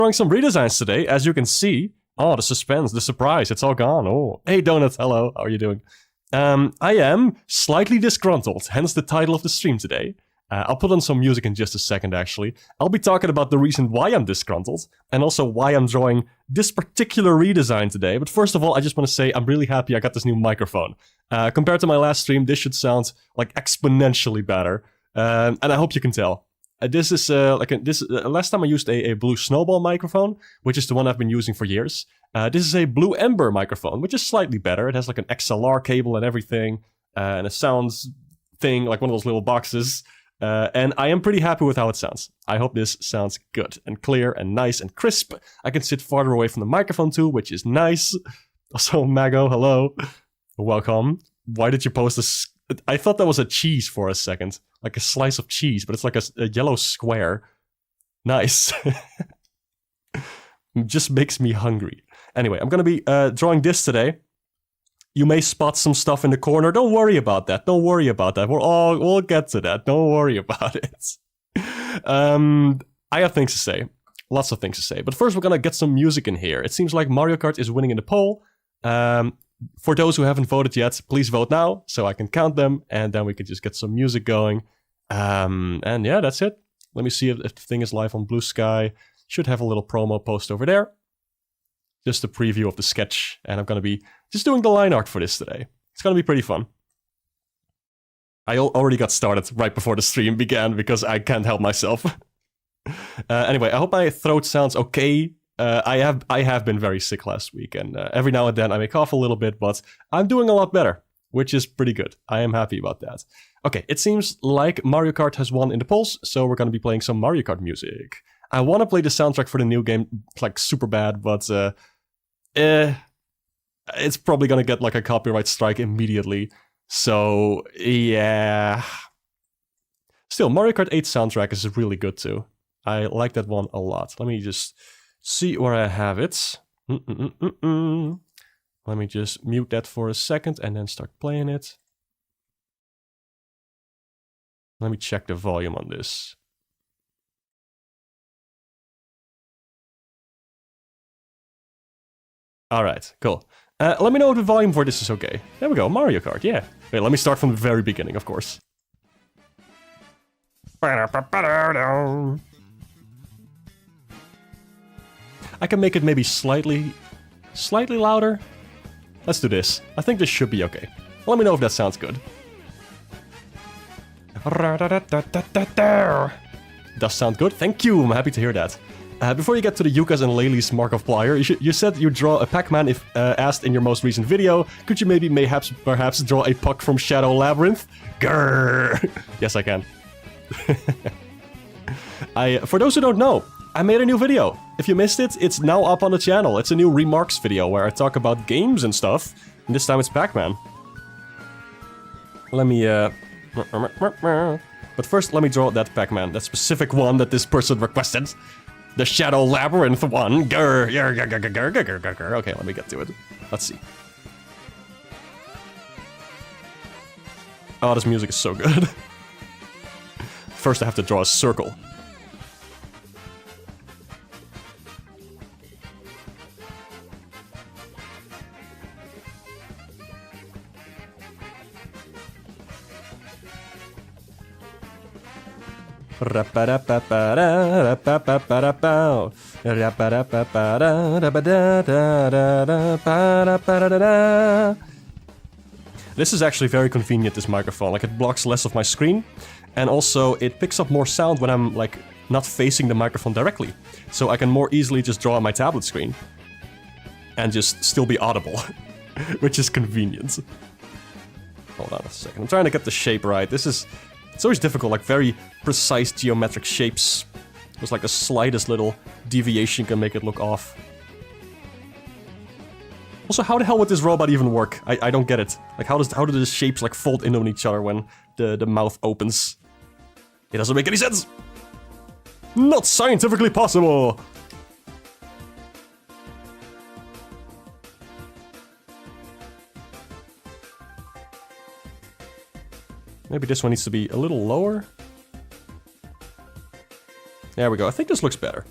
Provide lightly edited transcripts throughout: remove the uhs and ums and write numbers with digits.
Drawing some redesigns today, as you can see. Oh, the suspense, the surprise, it's all gone. Oh, hey Donut, hello, how are you doing? I am slightly disgruntled, hence the title of the stream today. I'll put on some music in just a second, actually. I'll be talking about the reason why I'm disgruntled, and also why I'm drawing this particular redesign today. But first of all, I just want to say I'm really happy I got this new microphone. Compared to my last stream, this should sound like exponentially better, and I hope you can tell. This is last time I used a blue snowball microphone, which is the one I've been using for years. This is a blue ember microphone, which is slightly better. It has like an XLR cable and everything, and a sounds thing, like one of those little boxes. And I am pretty happy with how it sounds. I hope this sounds good and clear and nice and crisp. I can sit farther away from the microphone too, which is nice. Also, Mago, hello. Welcome. Why did you post this? I thought that was a cheese for a second. Like a slice of cheese, but it's like a yellow square. Nice. It just makes me hungry. Anyway, I'm going to be drawing this today. You may spot some stuff in the corner. Don't worry about that. Don't worry about that. We'll get to that. Don't worry about it. I have things to say. Lots of things to say. But first, we're going to get some music in here. It seems like Mario Kart is winning in the poll. For those who haven't voted yet, please vote now so I can count them, and then we can just get some music going. And yeah, that's it. Let me see if the thing is live on Blue Sky. Should have a little promo post over there. Just a preview of the sketch, and I'm going to be just doing the line art for this today. It's going to be pretty fun. I already got started right before the stream began because I can't help myself. Anyway, I hope my throat sounds okay. I have been very sick last week, and every now and then I may cough a little bit, but I'm doing a lot better, which is pretty good. I am happy about that. Okay, it seems like Mario Kart has won in the polls, so we're going to be playing some Mario Kart music. I want to play the soundtrack for the new game, like, super bad, but it's probably going to get, like, a copyright strike immediately. So, yeah. Still, Mario Kart 8 soundtrack is really good, too. I like that one a lot. Let me just see where I have it. Let me just mute that for a second and then start playing it. Let me check the volume on this. Alright, cool. Let me know if the volume for this is okay. There we go, Mario Kart, yeah. Wait, let me start from the very beginning, of course. I can make it maybe slightly louder. Let's do this. I think this should be okay. Let me know if that sounds good. Does sound good? Thank you, I'm happy to hear that. Before you get to the Yukas and Laylee's Mark of Plier, you said you draw a Pac-Man if asked in your most recent video. Could you maybe perhaps draw a Puck from Shadow Labyrinth? Grrr! Yes, I can. For those who don't know, I made a new video. If you missed it, it's now up on the channel. It's a new remarks video where I talk about games and stuff. And this time it's Pac-Man. Let me, But first, let me draw that Pac-Man. That specific one that this person requested. The Shadow Labyrinth one. Grr, grr, grr, grr, grr, grr, grr, grr. Okay, let me get to it. Let's see. Oh, this music is so good. First, I have to draw a circle. This is actually very convenient, this microphone. Like, it blocks less of my screen, and also it picks up more sound when I'm, like, not facing the microphone directly. So I can more easily just draw on my tablet screen and just still be audible, which is convenient. Hold on a second. I'm trying to get the shape right. It's always difficult, like very precise geometric shapes. There's like the slightest little deviation can make it look off. Also, how the hell would this robot even work? I don't get it. Like, how do the shapes like fold in on each other when the mouth opens? It doesn't make any sense. Not scientifically possible. Maybe this one needs to be a little lower. There we go. I think this looks better.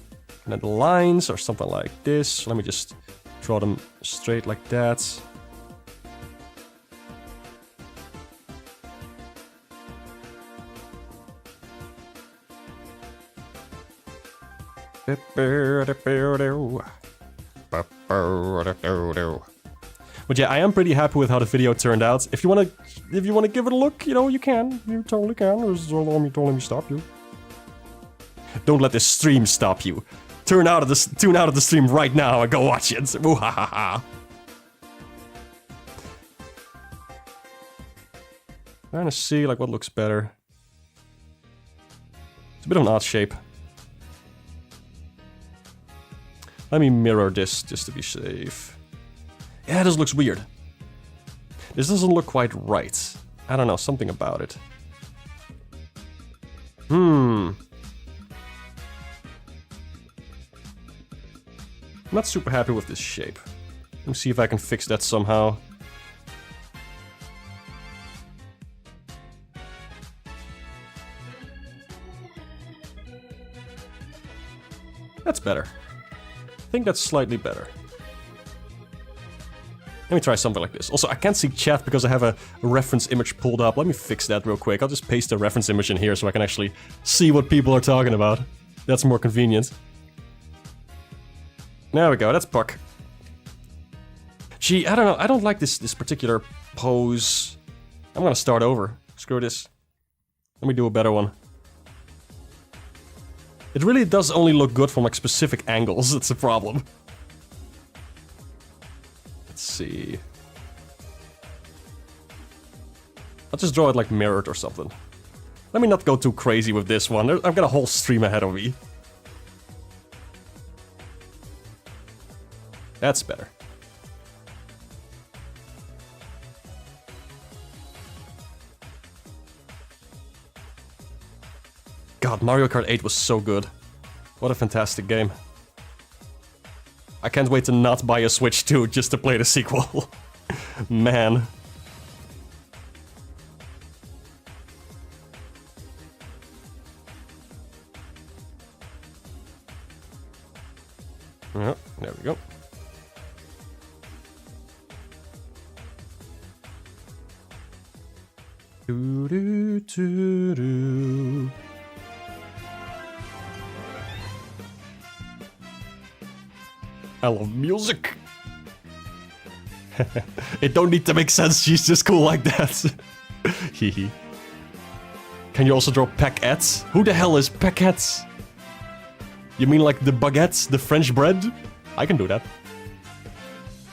And then the lines or something like this. Let me just draw them straight like that. But yeah, I am pretty happy with how the video turned out. If you wanna give it a look, you know, you can. You totally can. Don't let me stop you. Don't let the stream stop you. Tune out of the stream right now and go watch it. Trying to see like what looks better. It's a bit of an odd shape. Let me mirror this just to be safe. Yeah, this looks weird. This doesn't look quite right. I don't know, something about it. I'm not super happy with this shape. Let me see if I can fix that somehow. That's better. I think that's slightly better. Let me try something like this. Also, I can't see chat because I have a reference image pulled up. Let me fix that real quick. I'll just paste the reference image in here so I can actually see what people are talking about. That's more convenient. There we go, that's Puck. Gee, I don't know, I don't like this particular pose. I'm gonna start over. Screw this. Let me do a better one. It really does only look good from like specific angles, that's the problem. Let's see. I'll just draw it like mirrored or something. Let me not go too crazy with this one. I've got a whole stream ahead of me. That's better. God, Mario Kart 8 was so good. What a fantastic game. I can't wait to not buy a Switch 2 just to play the sequel. Man. Oh, there we go. Do do do do. I love music. It don't need to make sense, she's just cool like that. Hehe. Can you also draw paquettes? Who the hell is paquettes? You mean like the baguettes, the French bread? I can do that.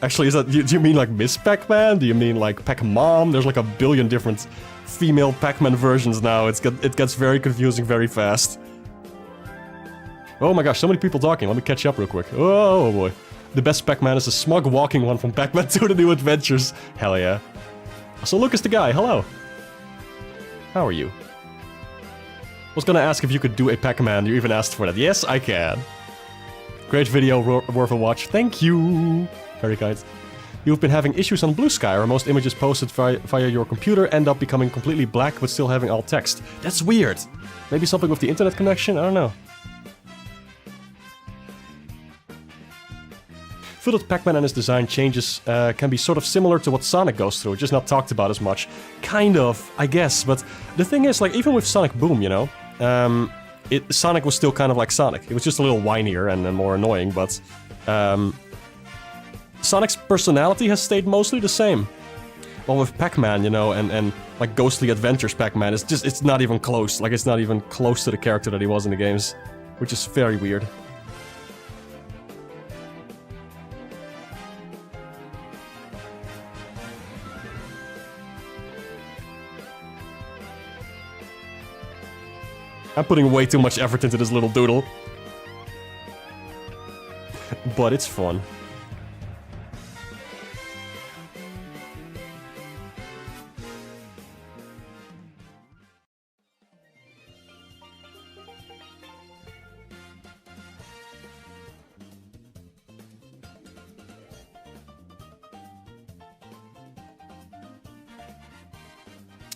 Actually, is that, do you mean like Miss Pac-Man? Do you mean like Pac-Mom? There's like a billion different female Pac-Man versions now. It gets very confusing very fast. Oh my gosh, so many people talking. Let me catch up real quick. Oh boy. The best Pac-Man is the smug walking one from Pac-Man 2 The New Adventures. Hell yeah. So Lucas the guy, hello. How are you? Was gonna ask if you could do a Pac-Man. You even asked for that. Yes, I can. Great video, worth a watch. Thank you. Very kind. You've been having issues on Blue Sky, where most images posted via your computer end up becoming completely black but still having all text. That's weird. Maybe something with the internet connection? I don't know. Feel that Pac-Man and his design changes can be sort of similar to what Sonic goes through, just not talked about as much. Kind of, I guess, but the thing is, like, even with Sonic Boom, you know, Sonic was still kind of like Sonic. It was just a little whinier and more annoying, but Sonic's personality has stayed mostly the same. Well, with Pac-Man, you know, and like Ghostly Adventures Pac-Man, it's not even close. Like, it's not even close to the character that he was in the games, which is very weird. I'm putting way too much effort into this little doodle. But it's fun.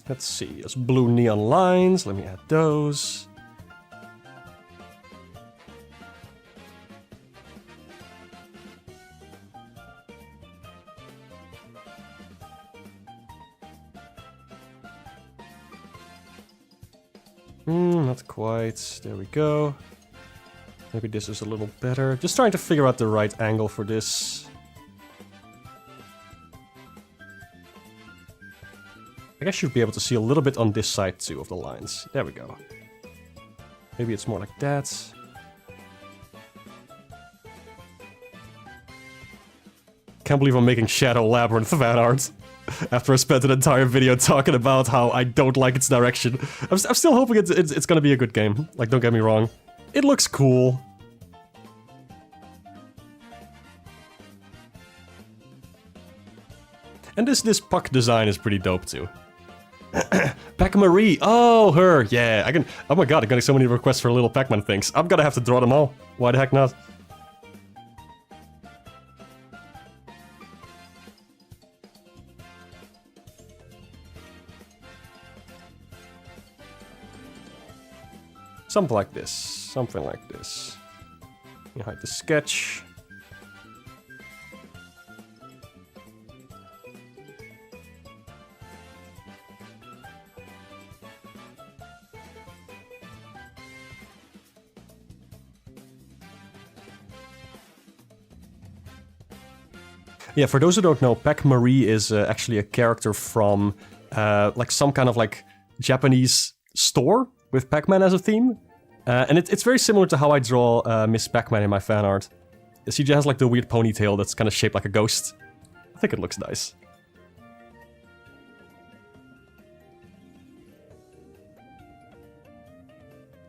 Let's see, those blue neon lines, let me add those. Not quite. There we go. Maybe this is a little better. Just trying to figure out the right angle for this. I guess you'd be able to see a little bit on this side too of the lines. There we go. Maybe it's more like that. Can't believe I'm making Shadow Labyrinth fan art. After I spent an entire video talking about how I don't like its direction. I'm still hoping it's gonna be a good game. Like, don't get me wrong. It looks cool. And this puck design is pretty dope too. Pac-Marie! Oh, her! Yeah, I can... Oh my god, I'm getting so many requests for little Pac-Man things. I'm gonna have to draw them all. Why the heck not? Something like this. Something like this. You hide the sketch. Yeah, for those who don't know, Pac-Marie is actually a character from like some kind of like Japanese store with Pac-Man as a theme. And it's very similar to how I draw Miss Pac-Man in my fan art. She just has like the weird ponytail that's kind of shaped like a ghost. I think it looks nice.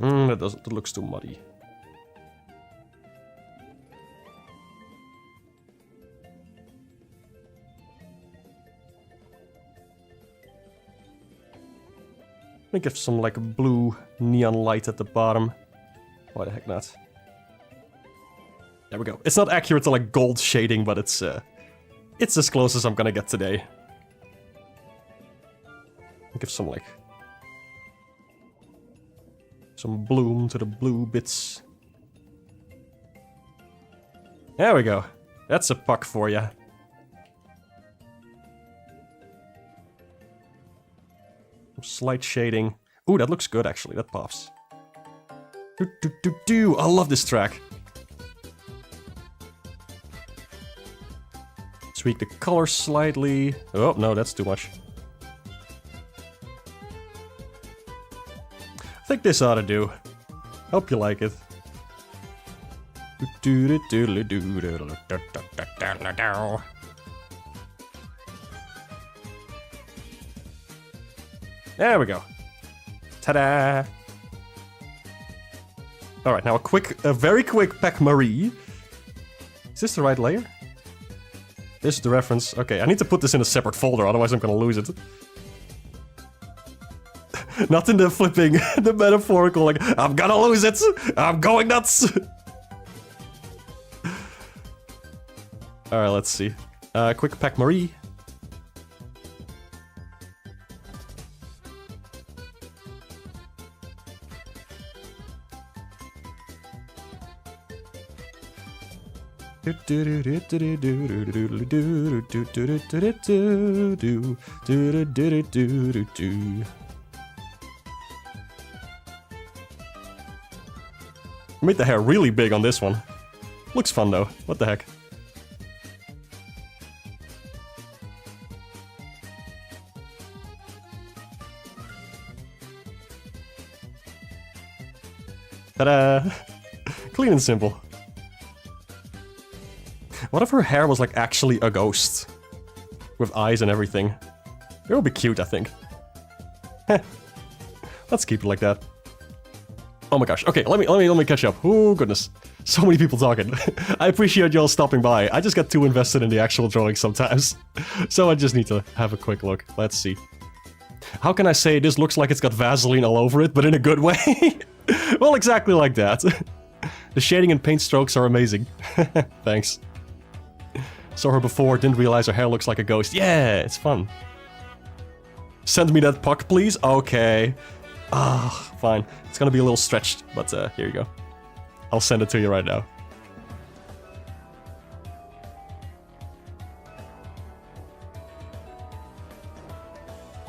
That looks too muddy. Let me give some like blue neon light at the bottom. Why the heck not? There we go. It's not accurate to like gold shading, but it's as close as I'm gonna get today. Give some like some bloom to the blue bits. There we go. That's a puck for ya. Slight shading. Ooh, that looks good actually. That pops. I love this track. Tweak the color slightly. Oh, no, that's too much. I think this ought to do. Hope you like it. There we go. Ta-da! Alright, now a very quick Pac-Marie. Is this the right layer? This is the reference. Okay, I need to put this in a separate folder, otherwise I'm gonna lose it. Not in the flipping, the metaphorical, like, I'm gonna lose it! I'm going nuts! Alright, let's see. Quick Pac-Marie. Made the hair really big on this one. Looks fun though. What the heck? Ta-da! Clean and simple. What if her hair was like actually a ghost? With eyes and everything. It would be cute, I think. Let's keep it like that. Oh my gosh. Okay, let me catch up. Oh goodness. So many people talking. I appreciate y'all stopping by. I just got too invested in the actual drawing sometimes. So I just need to have a quick look. Let's see. How can I say this looks like it's got Vaseline all over it, but in a good way? Well, exactly like that. The shading and paint strokes are amazing. Thanks. Saw her before, didn't realize her hair looks like a ghost. Yeah, it's fun. Send me that puck, please? Okay. Ah, fine. It's gonna be a little stretched, but here you go. I'll send it to you right now.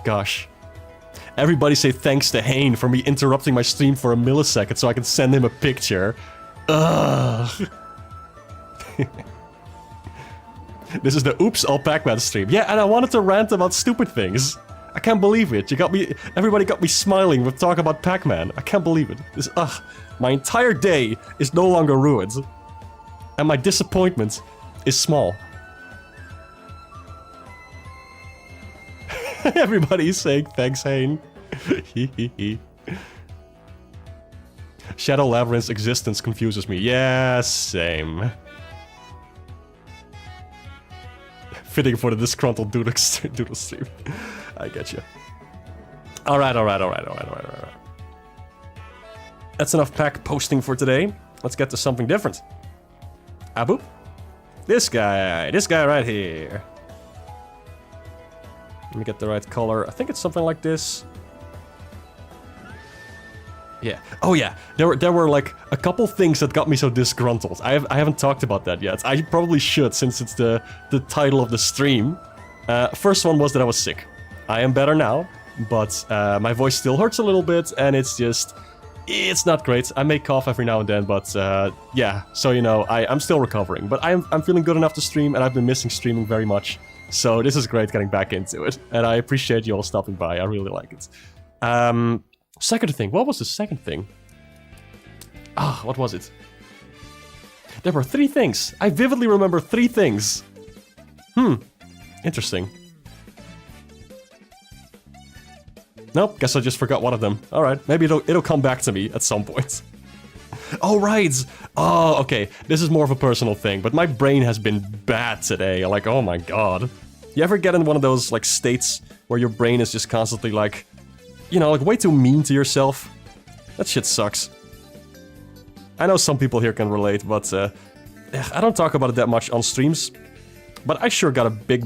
Gosh. Everybody say thanks to Hane for me interrupting my stream for a millisecond so I can send him a picture. Ugh. This is the Oops All Pac-Man stream. Yeah, and I wanted to rant about stupid things. I can't believe it. You got me. Everybody got me smiling with talk about Pac-Man. I can't believe it. This, my entire day is no longer ruined, and my disappointment is small. Everybody's saying thanks, Hane. Shadow Labyrinth's existence confuses me. Yeah, same. Fitting for the Disgruntled Doodle stream. I get you. Alright. That's enough pack posting for today. Let's get to something different. Abu? This guy right here. Let me get the right color. I think it's something like this. Yeah. Oh yeah. There were like a couple things that got me so disgruntled. I haven't talked about that yet. I probably should, since it's the title of the stream. First one was that I was sick. I am better now, but my voice still hurts a little bit, and it's not great. I may cough every now and then, but yeah. So you know, I'm still recovering, but I'm feeling good enough to stream, and I've been missing streaming very much. So this is great getting back into it, and I appreciate you all stopping by. I really like it. Second thing. What was the second thing? What was it? There were 3 things. I vividly remember 3 things. Interesting. Nope, guess I just forgot one of them. Alright, maybe it'll come back to me at some point. Oh, right! Oh, okay. This is more of a personal thing, but my brain has been bad today. Like, oh my god. You ever get in one of those, like, states where your brain is just constantly, like, you know, like, way too mean to yourself? That shit sucks. I know some people here can relate, but, I don't talk about it that much on streams. But I sure got a big,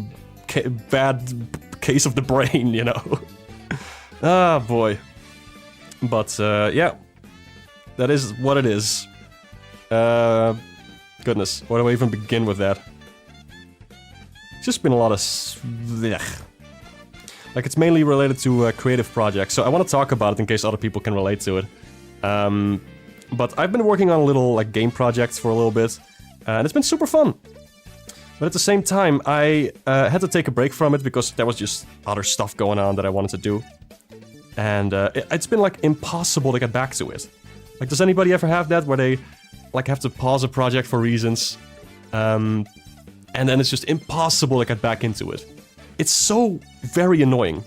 bad case of the brain, you know? Ah, boy. But, yeah. That is what it is. Goodness, where do I even begin with that? It's just been a lot of... Like, it's mainly related to creative projects, so I want to talk about it in case other people can relate to it. But I've been working on a little, like, game projects for a little bit, and it's been super fun. But at the same time, I had to take a break from it because there was just other stuff going on that I wanted to do. And it's been, like, impossible to get back to it. Like, does anybody ever have that, where they, like, have to pause a project for reasons, and then it's just impossible to get back into it? It's so very annoying,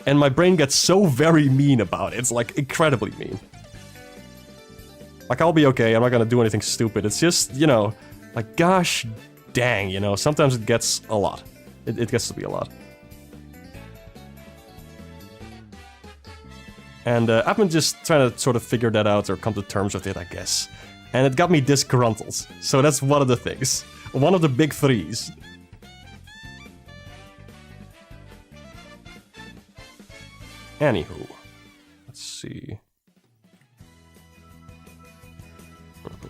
and my brain gets so very mean about it. It's, like, incredibly mean. Like, I'll be okay, I'm not gonna do anything stupid. It's just, you know, like, gosh dang, you know, sometimes it gets a lot. It gets to be a lot. And I've been just trying to sort of figure that out or come to terms with it, I guess. And it got me disgruntled. So that's one of the things. One of the big 3s. Anywho. Let's see.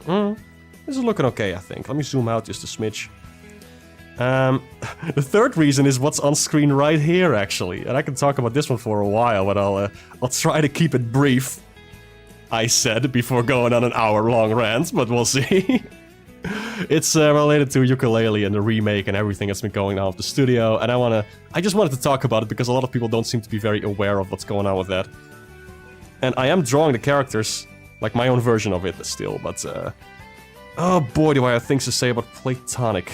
This is looking okay, I think. Let me zoom out just a smidge. The third reason is what's on screen right here, actually. And I can talk about this one for a while, but I'll try to keep it brief. I said before going on an hour-long rant, but we'll see. It's related to Yooka-Laylee and the remake and everything that's been going on with the studio, and I just wanted to talk about it because a lot of people don't seem to be very aware of what's going on with that. And I am drawing the characters, like my own version of it still, but oh boy, do I have things to say about Platonic.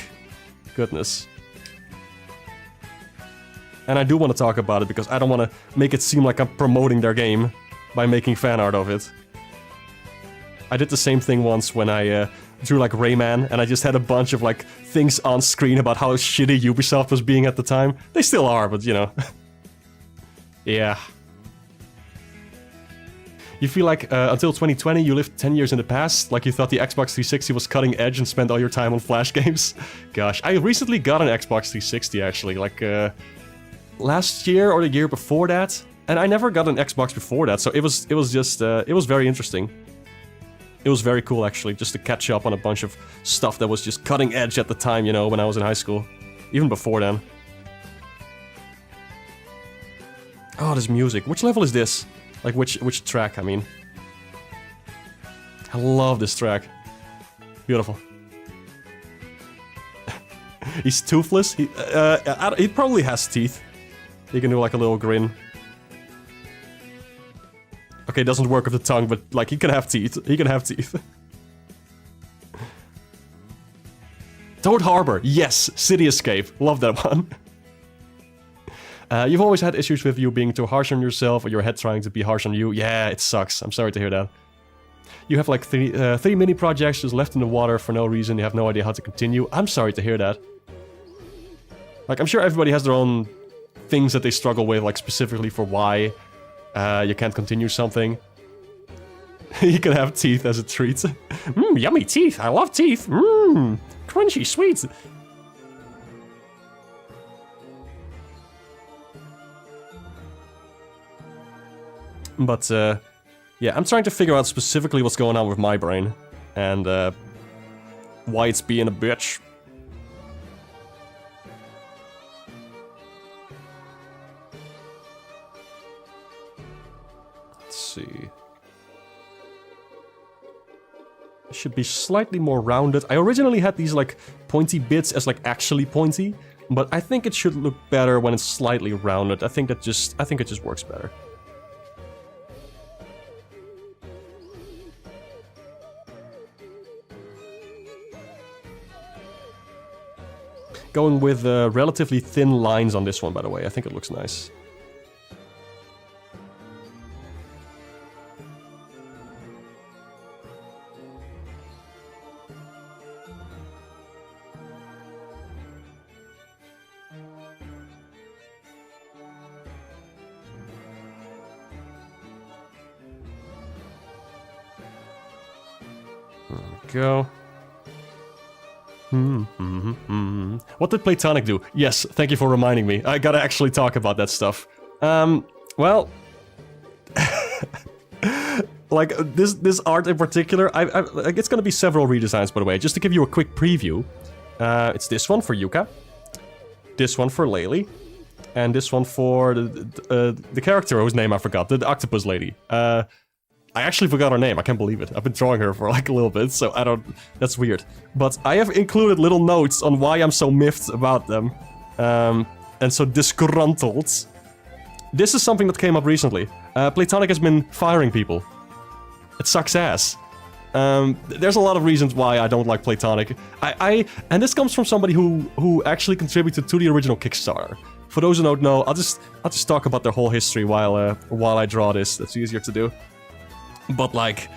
Goodness. And I do want to talk about it because I don't want to make it seem like I'm promoting their game by making fan art of it. I did the same thing once when I drew like Rayman, and I just had a bunch of like things on screen about how shitty Ubisoft was being at the time. They still are, but you know. Yeah. You feel like until 2020 you lived 10 years in the past, like you thought the Xbox 360 was cutting edge and spent all your time on Flash games? Gosh, I recently got an Xbox 360 actually, like last year or the year before that, and I never got an Xbox before that, so it was just it was very interesting. It was very cool actually, just to catch up on a bunch of stuff that was just cutting edge at the time, you know, when I was in high school, even before then. Oh, this music. Which level is this? Like, which track, I mean. I love this track. Beautiful. He's toothless. He probably has teeth. He can do like a little grin. Okay, it doesn't work with the tongue, but like he can have teeth. He can have teeth. Toad Harbor. Yes, City Escape. Love that one. You've always had issues with you being too harsh on yourself or your head trying to be harsh on you. Yeah, it sucks. I'm sorry to hear that. You have like three mini projects just left in the water for no reason. You have no idea how to continue. I'm sorry to hear that. Like, I'm sure everybody has their own things that they struggle with, like specifically for why you can't continue something. You can have teeth as a treat. Mmm, yummy teeth. I love teeth. Mmm, crunchy, sweet. But, yeah, I'm trying to figure out specifically what's going on with my brain. And, why it's being a bitch. Let's see. It should be slightly more rounded. I originally had these, like, pointy bits as, like, actually pointy. But I think it should look better when it's slightly rounded. I think it just works better. Going with relatively thin lines on this one, by the way. I think it looks nice. There we go. What did Platonic do? Yes, thank you for reminding me. I gotta actually talk about that stuff. Well... like, this art in particular, it's gonna be several redesigns, by the way. Just to give you a quick preview. It's this one for Yuka. This one for Laylee. And this one for the character whose name I forgot. The octopus lady. I actually forgot her name, I can't believe it. I've been drawing her for like a little bit, so I don't... That's weird. But I have included little notes on why I'm so miffed about them. And so disgruntled. This is something that came up recently. Platonic has been firing people. It sucks ass. There's a lot of reasons why I don't like Platonic. And this comes from somebody who actually contributed to the original Kickstarter. For those who don't know, I'll just talk about their whole history while I draw this. That's easier to do. But, like,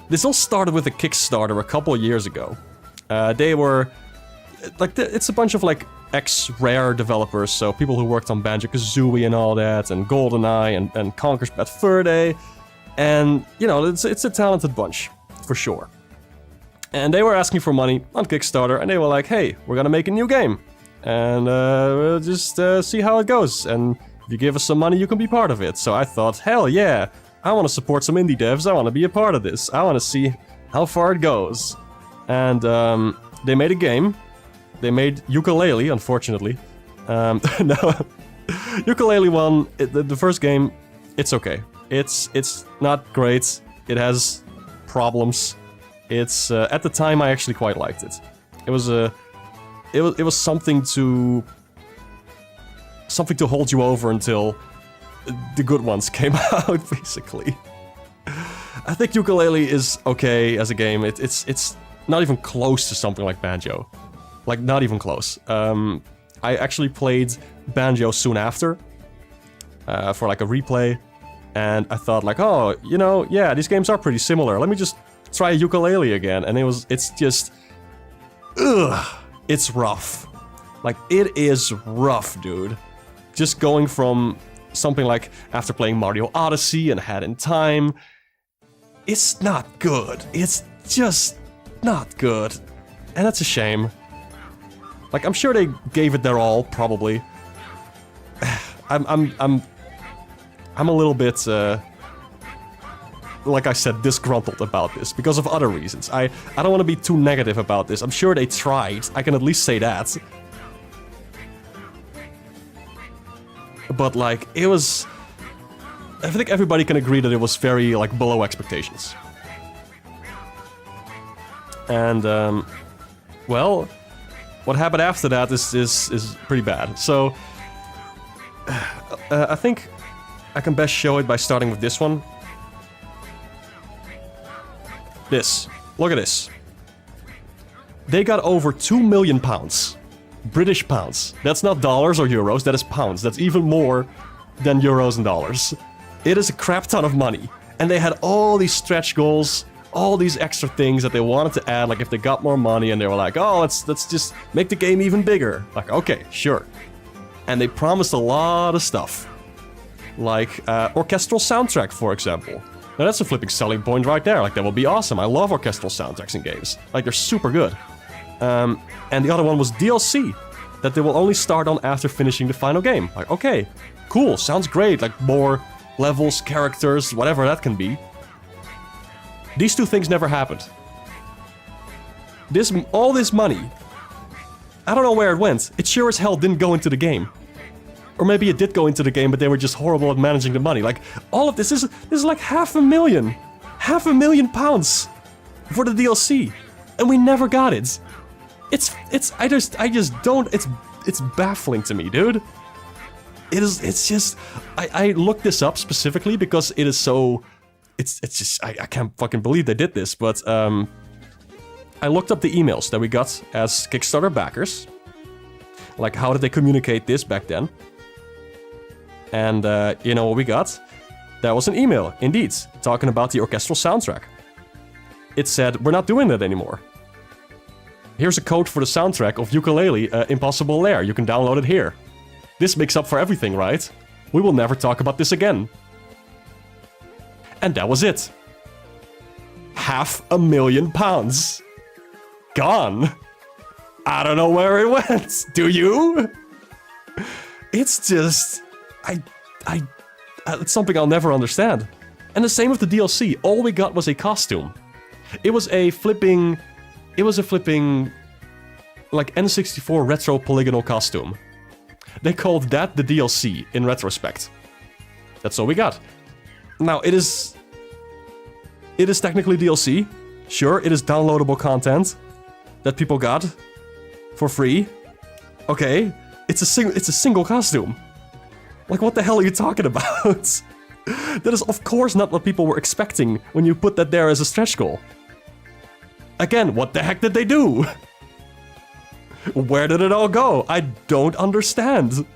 this all started with a Kickstarter a couple of years ago. They were... Like, it's a bunch of, like, ex-Rare developers, so people who worked on Banjo-Kazooie and all that, and GoldenEye, and Conker's Bad Fur Day. And, you know, it's a talented bunch, for sure. And they were asking for money on Kickstarter, and they were like, hey, we're gonna make a new game. And we'll just see how it goes. And if you give us some money, you can be part of it. So I thought, hell yeah! I want to support some indie devs, I want to be a part of this, I want to see how far it goes. And they made a game. They made Yooka-Laylee, unfortunately. No, Yooka-Laylee 1, the first game, it's okay. It's not great, it has problems. It's, at the time I actually quite liked it. It was something to hold you over until the good ones came out, basically. I think Yooka-Laylee is okay as a game. It's not even close to something like Banjo. Like, not even close. I actually played Banjo soon after, for like a replay, and I thought like, oh, you know, yeah, these games are pretty similar. Let me just try Yooka-Laylee again, and it's just... Ugh! It's rough. Like, it is rough, dude. Just going from... something like after playing Mario Odyssey and Hat in Time, it's not good. It's just not good. And that's a shame. Like, I'm sure they gave it their all, probably. I'm a little bit, like I said, disgruntled about this because of other reasons. I don't want to be too negative about this. I'm sure they tried. I can at least say that. But, like, it was... I think everybody can agree that it was very, like, below expectations. And, well, what happened after that is pretty bad. So, I think I can best show it by starting with this one. This. Look at this. They got over £2 million. British pounds. That's not dollars or euros, that is pounds. That's even more than euros and dollars. It is a crap ton of money. And they had all these stretch goals, all these extra things that they wanted to add, like if they got more money and they were like, oh, let's just make the game even bigger. Like, okay, sure. And they promised a lot of stuff. Like, orchestral soundtrack, for example. Now that's a flipping selling point right there. Like, that will be awesome. I love orchestral soundtracks in games. Like, they're super good. And the other one was DLC, that they will only start on after finishing the final game. Like, okay, cool, sounds great. Like, more levels, characters, whatever that can be. These two things never happened. All this money, I don't know where it went. It sure as hell didn't go into the game. Or maybe it did go into the game, but they were just horrible at managing the money. Like, all of this is like £500,000. £500,000 for the DLC. And we never got it. I just don't, it's baffling to me, dude. It's just, I looked this up specifically because it is so, it's just, I can't fucking believe they did this, but, I looked up the emails that we got as Kickstarter backers. Like, how did they communicate this back then? And, you know what we got? That was an email, indeed, talking about the orchestral soundtrack. It said, we're not doing that anymore. Here's a code for the soundtrack of Ukulele, Impossible Lair. You can download it here. This makes up for everything, right? We will never talk about this again. And that was it. £500,000. Gone. I don't know where it went. Do you? It's just... it's something I'll never understand. And the same with the DLC. All we got was a costume. It was a flipping, like, N64 retro polygonal costume. They called that the DLC, in retrospect. That's all we got. Now, it is technically DLC. Sure, it is downloadable content that people got for free. Okay, it's a single costume. Like, what the hell are you talking about? That is, of course, not what people were expecting when you put that there as a stretch goal. Again, what the heck did they do? Where did it all go? I don't understand.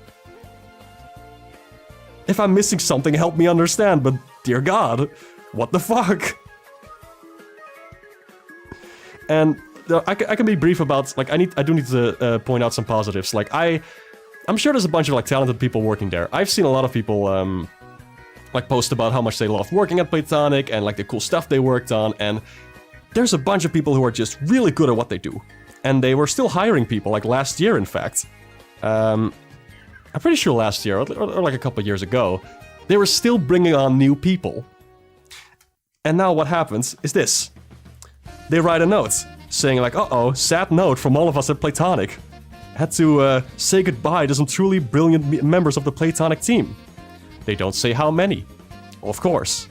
If I'm missing something, help me understand, but dear God, what the fuck? And I can be brief about, like, I do need to point out some positives. Like, I'm sure there's a bunch of, like, talented people working there. I've seen a lot of people, like, post about how much they loved working at Playtonic and, like, the cool stuff they worked on, and there's a bunch of people who are just really good at what they do. And they were still hiring people, like, last year, in fact. I'm pretty sure last year, or like a couple years ago, they were still bringing on new people. And now what happens is this. They write a note, saying, like, uh-oh, sad note from all of us at Playtonic. Had to say goodbye to some truly brilliant members of the Playtonic team. They don't say how many. Of course.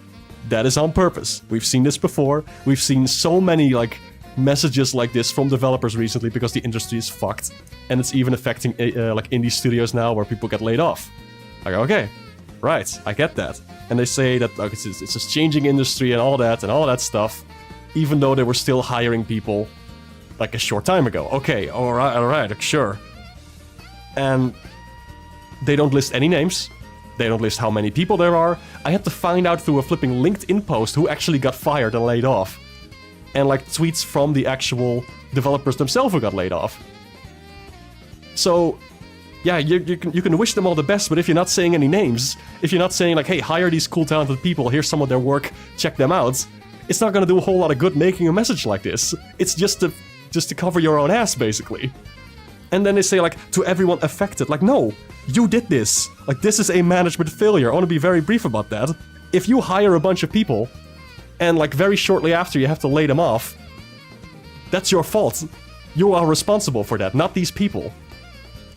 That is on purpose. We've seen this before. We've seen so many, like, messages like this from developers recently because the industry is fucked. And it's even affecting, like, indie studios now where people get laid off. Like, okay, right, I get that. And they say that, like, it's a changing industry and all that stuff, even though they were still hiring people, like, a short time ago. Okay, alright, sure. And they don't list any names. They don't list how many people there are. I had to find out through a flipping LinkedIn post who actually got fired and laid off. And, like, tweets from the actual developers themselves who got laid off. So, yeah, you can wish them all the best, but if you're not saying any names, if you're not saying, like, hey, hire these cool, talented people, here's some of their work, check them out, it's not gonna do a whole lot of good making a message like this. It's just to cover your own ass, basically. And then they say, like, to everyone affected, like, no, you did this. Like, this is a management failure. I want to be very brief about that. If you hire a bunch of people, and, like, very shortly after you have to lay them off, that's your fault. You are responsible for that, not these people.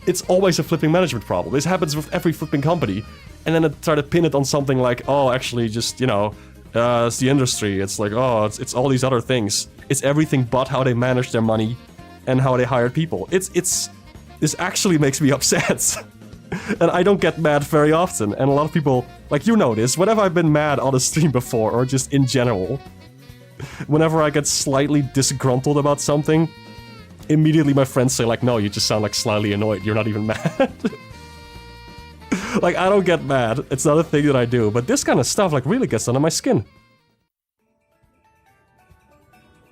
It's always a flipping management problem. This happens with every flipping company. And then try to pin it on something like, oh, actually, just, you know, it's the industry. It's like, oh, it's all these other things. It's everything but how they manage their money and how they hire people. This actually makes me upset. And I don't get mad very often. And a lot of people, like, you know this, whenever I've been mad on a stream before, or just in general, whenever I get slightly disgruntled about something, immediately my friends say, like, no, you just sound like slightly annoyed. You're not even mad. Like, I don't get mad. It's not a thing that I do. But this kind of stuff, like, really gets under my skin.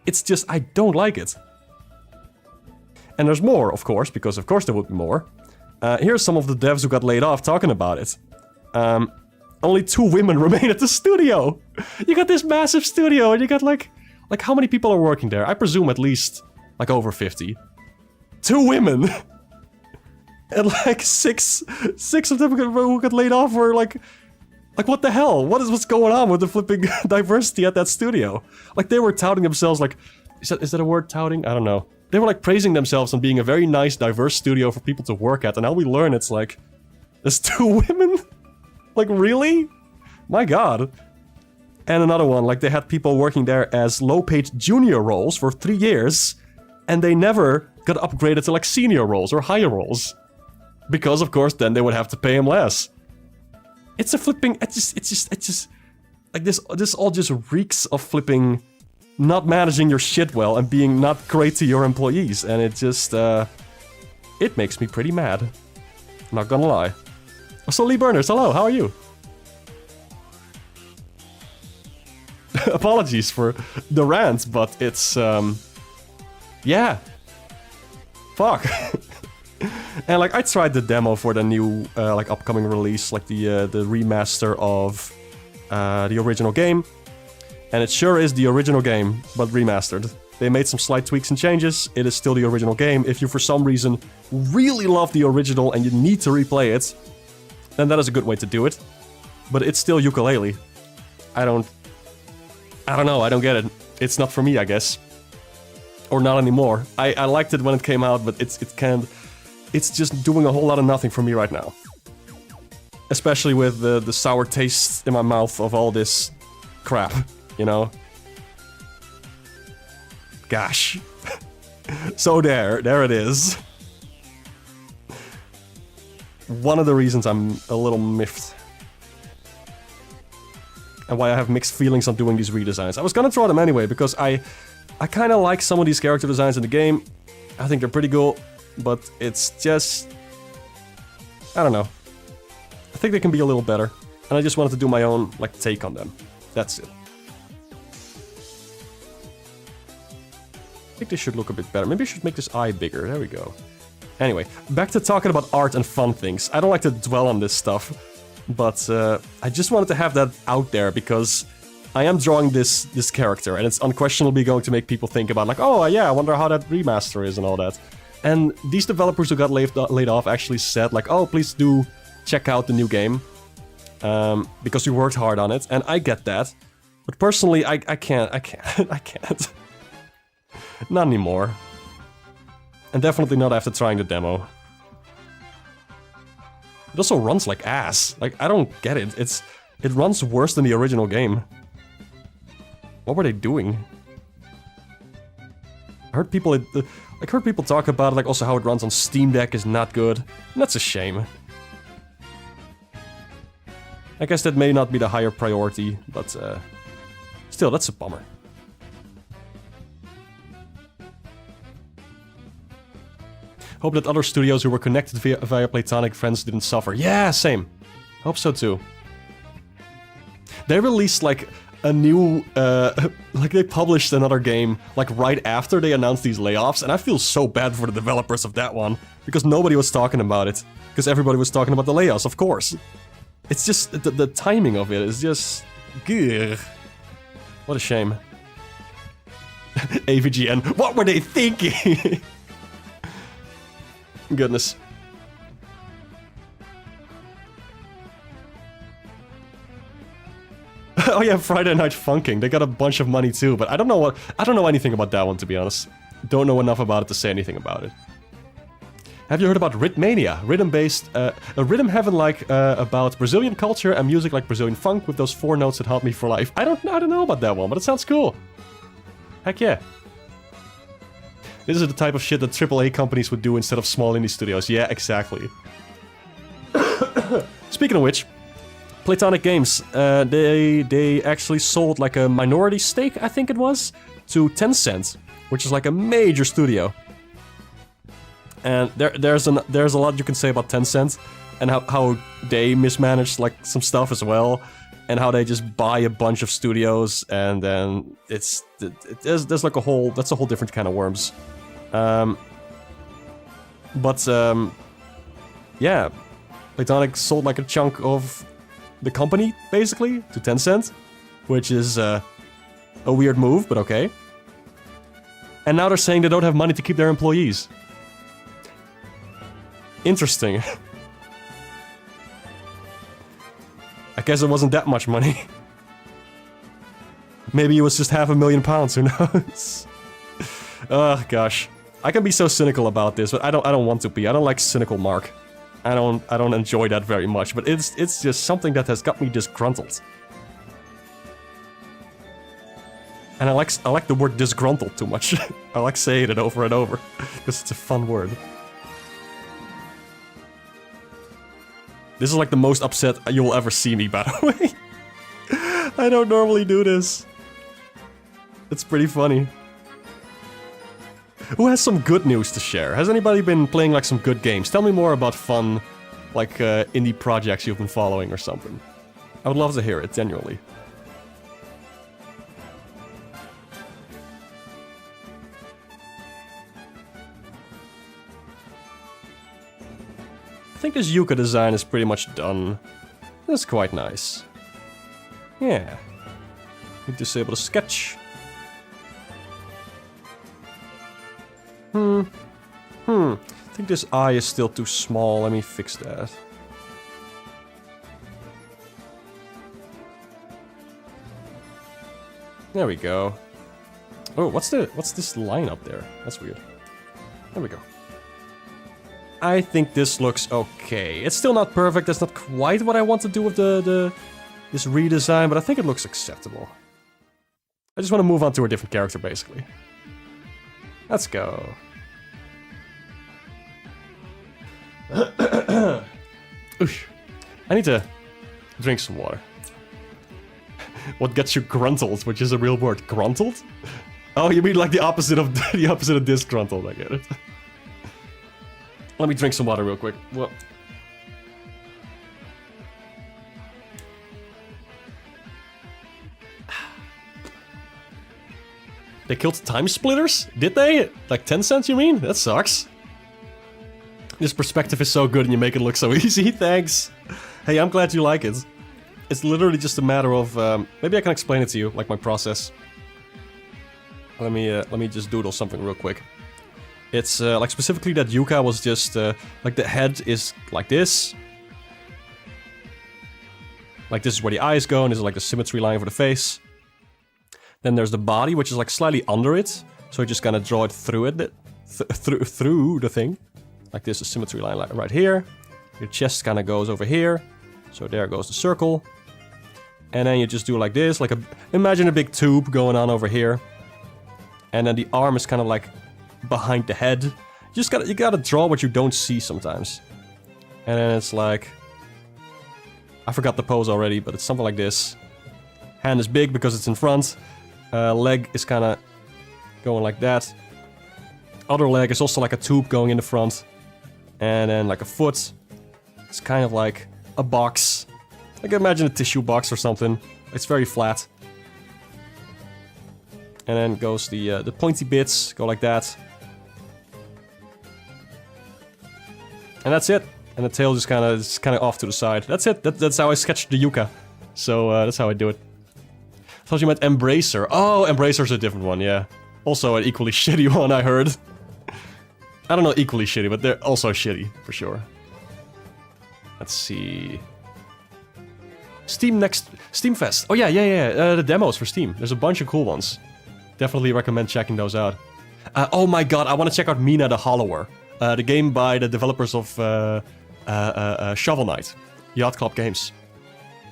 It's just, I don't like it. And there's more, of course, because of course there would be more. Here's some of the devs who got laid off talking about it. Only 2 women remain at the studio! You got this massive studio, and you got, like, how many people are working there? I presume at least, like, over 50. 2 women! And like six of them who got laid off were like what the hell? What's going on with the flipping diversity at that studio? Like they were touting themselves like, is that a word, touting? I don't know. They were like praising themselves on being a very nice, diverse studio for people to work at, and now we learn it's like, there's 2 women? Like really? My god. And another one, like they had people working there as low-paid junior roles for 3 years, and they never got upgraded to like senior roles or higher roles. Because, of course, then they would have to pay him less. It's a flipping... It's just... Like, this all just reeks of flipping... Not managing your shit well and being not great to your employees. And it just, it makes me pretty mad. Not gonna lie. So, Lee Burners, hello, how are you? Apologies for the rant, but it's, yeah. Fuck. And like I tried the demo for the new like upcoming release, like the remaster of the original game, and it sure is the original game but remastered. They made some slight tweaks and changes. It is still the original game. If you for some reason really love the original and you need to replay it, then that is a good way to do it. But it's still ukulele. I don't know. I don't get it. It's not for me, I guess, or not anymore. I liked it when it came out, but it's just doing a whole lot of nothing for me right now. Especially with the sour taste in my mouth of all this crap, you know? Gosh. So there it is. One of the reasons I'm a little miffed. And why I have mixed feelings on doing these redesigns. I was gonna draw them anyway, because I kinda like some of these character designs in the game. I think they're pretty cool. But it's just... I don't know. I think they can be a little better. And I just wanted to do my own, like, take on them. That's it. I think they should look a bit better. Maybe I should make this eye bigger. There we go. Anyway, back to talking about art and fun things. I don't like to dwell on this stuff. But I just wanted to have that out there because I am drawing this character. And it's unquestionably going to make people think about, like, oh, yeah, I wonder how that remaster is and all that. And these developers who got laid off actually said, like, oh, please do check out the new game. Because we worked hard on it, and I get that. But personally, I can't. Not anymore. And definitely not after trying the demo. It also runs like ass. Like, I don't get it. It runs worse than the original game. What were they doing? I heard people... Like, heard people talk about, like, also how it runs on Steam Deck is not good. And that's a shame. I guess that may not be the higher priority, but, still, that's a bummer. Hope that other studios who were connected via platonic friends didn't suffer. Yeah, same. Hope so, too. They released, like... a new, like they published another game, like right after they announced these layoffs, and I feel so bad for the developers of that one, because nobody was talking about it, because everybody was talking about the layoffs, of course. It's just, the timing of it is just, grr. What a shame. AVGN, what were they thinking? Goodness. Oh yeah, Friday Night Funking. They got a bunch of money too, but I don't know anything about that one, to be honest. Don't know enough about it to say anything about it. Have you heard about Rhythmania? Rhythm-based, a rhythm heaven like about Brazilian culture and music like Brazilian funk with those 4 notes that haunt me for life. I don't know about that one, but it sounds cool. Heck yeah. This is the type of shit that AAA companies would do instead of small indie studios. Yeah, exactly. Speaking of which, Platonic Games, they actually sold like a minority stake, I think it was, to Tencent, which is like a major studio. And there's a lot you can say about Tencent and how they mismanage like some stuff as well, and how they just buy a bunch of studios, and then there's like a whole different kind of worms. Yeah, Platonic sold like a chunk of the company basically to Tencent, which is a weird move, but okay. And now they're saying they don't have money to keep their employees. Interesting. I guess it wasn't that much money. Maybe it was just £500,000, who knows? Oh gosh. I can be so cynical about this, but I don't want to be. I don't like cynical Mark. I don't enjoy that very much, but it's just something that has got me disgruntled. And I like the word disgruntled too much. I like saying it over and over, because it's a fun word. This is like the most upset you'll ever see me, by the way. I don't normally do this. It's pretty funny. Who has some good news to share? Has anybody been playing like some good games? Tell me more about fun, like indie projects you've been following or something. I would love to hear it, genuinely. I think this Yuka design is pretty much done. That's quite nice. Yeah. Disable the sketch. I think this eye is still too small. Let me fix that. There we go. Oh, what's this line up there? That's weird. There we go. I think this looks okay. It's still not perfect. That's not quite what I want to do with this redesign, but I think it looks acceptable. I just want to move on to a different character, basically. Let's go. Oosh. I need to drink some water. What gets you gruntled, which is a real word. Gruntled? Oh, you mean like the opposite of disgruntled, I get it. Let me drink some water real quick. Well, they killed Time Splitters? Did they? Like 10 cents, you mean? That sucks. This perspective is so good and you make it look so easy, thanks. Hey, I'm glad you like it. It's literally just a matter of, maybe I can explain it to you, like my process. Let me just doodle something real quick. It's, like specifically that Yuka was just, like the head is like this. Like this is where the eyes go, and this is like the symmetry line for the face. Then there's the body, which is like slightly under it. So you just kind of draw it through it, through the thing. Like this, a symmetry line like right here. Your chest kind of goes over here. So there goes the circle. And then you just do like this, like imagine a big tube going on over here. And then the arm is kind of like behind the head. You gotta draw what you don't see sometimes. And then it's like, I forgot the pose already, but it's something like this. Hand is big because it's in front. Leg is kind of going like that. Other leg is also like a tube going in the front. And then like a foot. It's kind of like a box. Like imagine a tissue box or something. It's very flat. And then goes the pointy bits, go like that. And that's it. And the tail just kind of off to the side. That's it. That's how I sketched the Yuka. So that's how I do it. I thought you meant Embracer. Oh, Embracer's a different one, yeah. Also an equally shitty one, I heard. I don't know equally shitty, but they're also shitty, for sure. Let's see... Steam Fest. Oh yeah, the demos for Steam. There's a bunch of cool ones. Definitely recommend checking those out. Oh my god, I want to check out Mina the Hollower. The game by the developers of Shovel Knight, Yacht Club Games.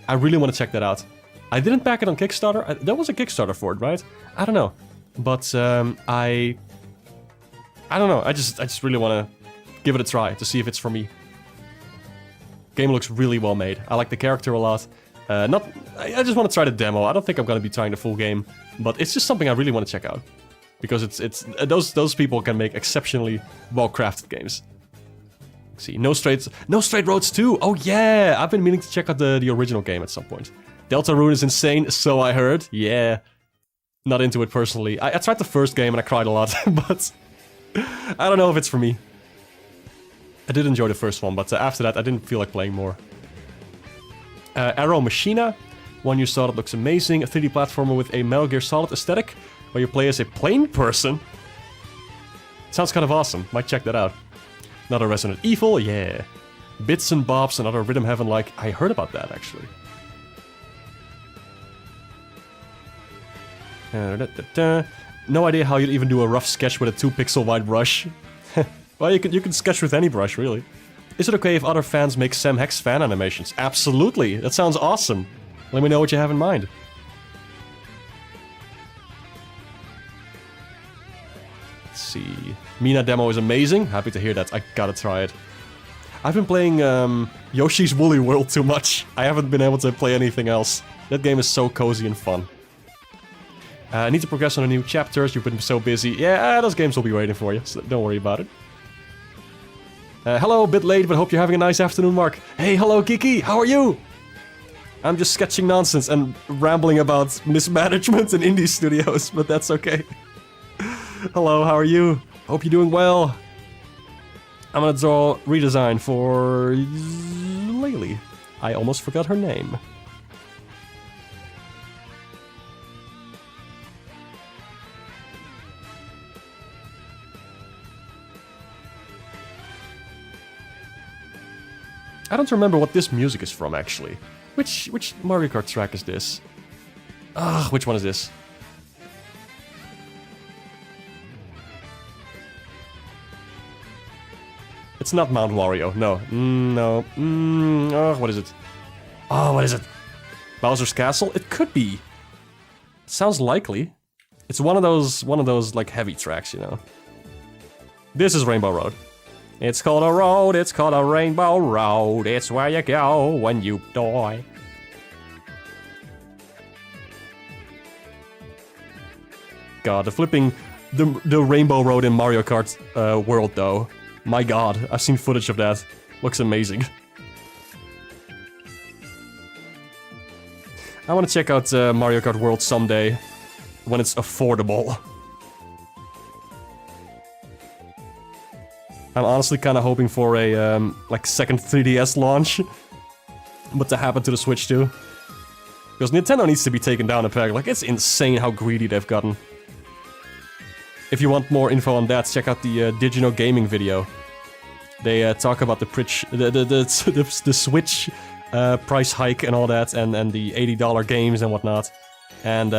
I really want to check that out. I didn't back it on Kickstarter. There was a Kickstarter for it, right? I don't know. But I don't know. I just really want to give it a try to see if it's for me. Game looks really well made. I like the character a lot. I just want to try the demo. I don't think I'm going to be trying the full game, but it's just something I really want to check out because it's those people can make exceptionally well-crafted games. Let's see, No Straight Roads 2. Oh yeah, I've been meaning to check out the original game at some point. Deltarune is insane, so I heard. Yeah, not into it personally. I tried the first game and I cried a lot, but I don't know if it's for me. I did enjoy the first one, but after that I didn't feel like playing more. Arrow Machina, one you saw that looks amazing. A 3D platformer with a Metal Gear Solid aesthetic, where you play as a plane person. Sounds kind of awesome, might check that out. Another Resident Evil, yeah. Bits and Bobs, another Rhythm Heaven like. I heard about that actually. No idea how you'd even do a rough sketch with a 2-pixel wide brush. Well, you can sketch with any brush, really. Is it okay if other fans make Sam Hex fan animations? Absolutely! That sounds awesome! Let me know what you have in mind. Let's see... Mina demo is amazing. Happy to hear that. I gotta try it. I've been playing Yoshi's Woolly World too much. I haven't been able to play anything else. That game is so cozy and fun. I need to progress on the new chapters. You've been so busy. Yeah, those games will be waiting for you, so don't worry about it. Hello, a bit late, but hope you're having a nice afternoon, Mark. Hey, hello, Kiki, how are you? I'm just sketching nonsense and rambling about mismanagement in indie studios, but that's okay. Hello, how are you? Hope you're doing well. I'm gonna draw redesign for Laylee. I almost forgot her name. I don't remember what this music is from, actually. Which Mario Kart track is this? Ugh, which one is this? It's not Mount Wario, no. No. Oh, what is it? Oh, what is it? Bowser's Castle? It could be. Sounds likely. It's one of those, like, heavy tracks, you know. This is Rainbow Road. It's called a road, it's called a rainbow road. It's where you go when you die. God, the rainbow road in Mario Kart World, though. My god, I've seen footage of that. Looks amazing. I want to check out Mario Kart World someday, when it's affordable. I'm honestly kind of hoping for a, like, second 3DS launch. But to happen to the Switch too. Because Nintendo needs to be taken down a peg. Like, it's insane how greedy they've gotten. If you want more info on that, check out the Digino Gaming video. They talk about the Switch price hike and all that, and the $80 games and whatnot. And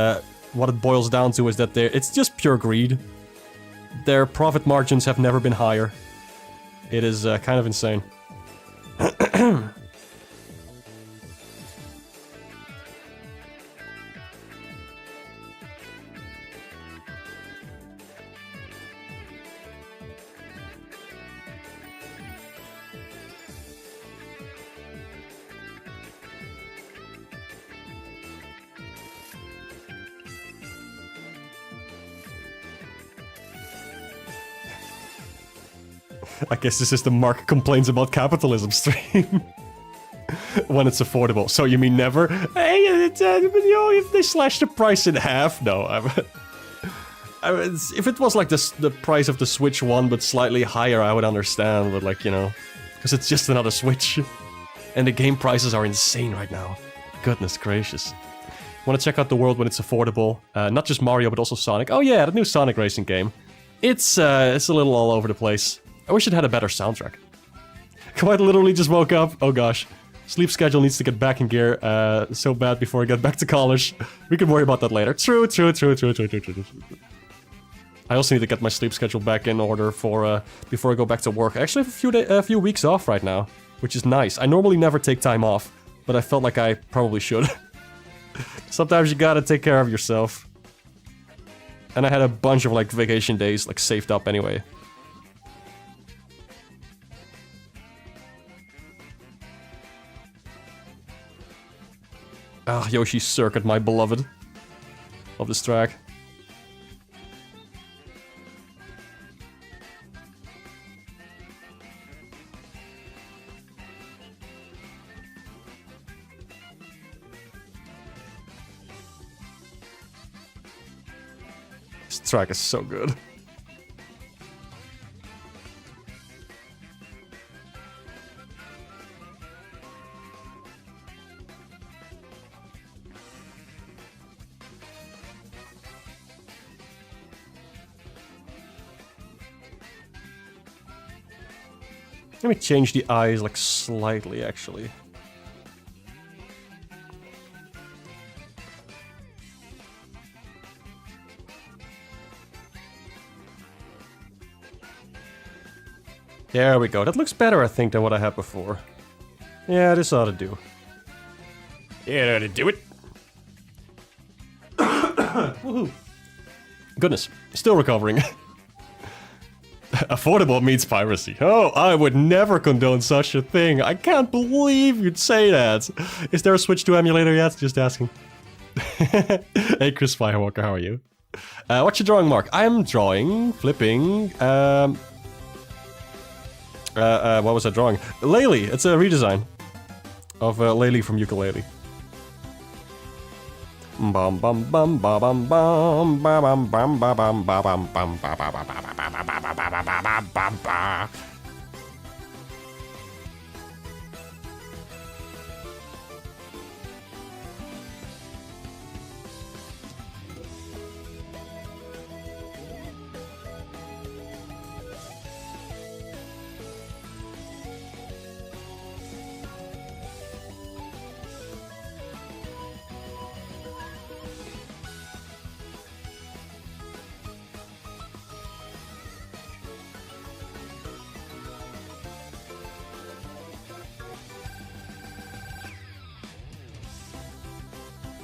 what it boils down to is that it's just pure greed. Their profit margins have never been higher. It is kind of insane. I guess this is the Mark complains about capitalism stream. When it's affordable. So you mean never? Hey, if they slash the price in half, no. If it was like the price of the Switch 1 but slightly higher, I would understand, but like, you know, because it's just another Switch. And the game prices are insane right now. Goodness gracious. Want to check out the world when it's affordable. Not just Mario, but also Sonic. Oh yeah, the new Sonic racing game. It's a little all over the place. I wish it had a better soundtrack. Quite literally just woke up. Oh gosh. Sleep schedule needs to get back in gear so bad before I get back to college. We can worry about that later. True. I also need to get my sleep schedule back in order for before I go back to work. I actually have a few weeks off right now, which is nice. I normally never take time off, but I felt like I probably should. Sometimes you gotta take care of yourself. And I had a bunch of like vacation days like saved up anyway. Ah, Yoshi's Circuit, my beloved. Love this track. This track is so good. Let me change the eyes like slightly actually. There we go. That looks better, I think, than what I had before. Yeah, this ought to do. Yeah, that ought to do it. Woohoo. Goodness, still recovering. Affordable means piracy. Oh, I would never condone such a thing. I can't believe you'd say that. Is there a Switch 2 emulator yet? Just asking. Hey, Chris Firewalker, how are you? What you drawing, Mark? I'm drawing, flipping, what was I drawing? Laylee. It's a redesign of Laylee from Yooka-Laylee. Bum bum bum ba bum bum ba bum bum ba bum ba bum bum ba ba ba ba ba ba ba ba ba ba ba.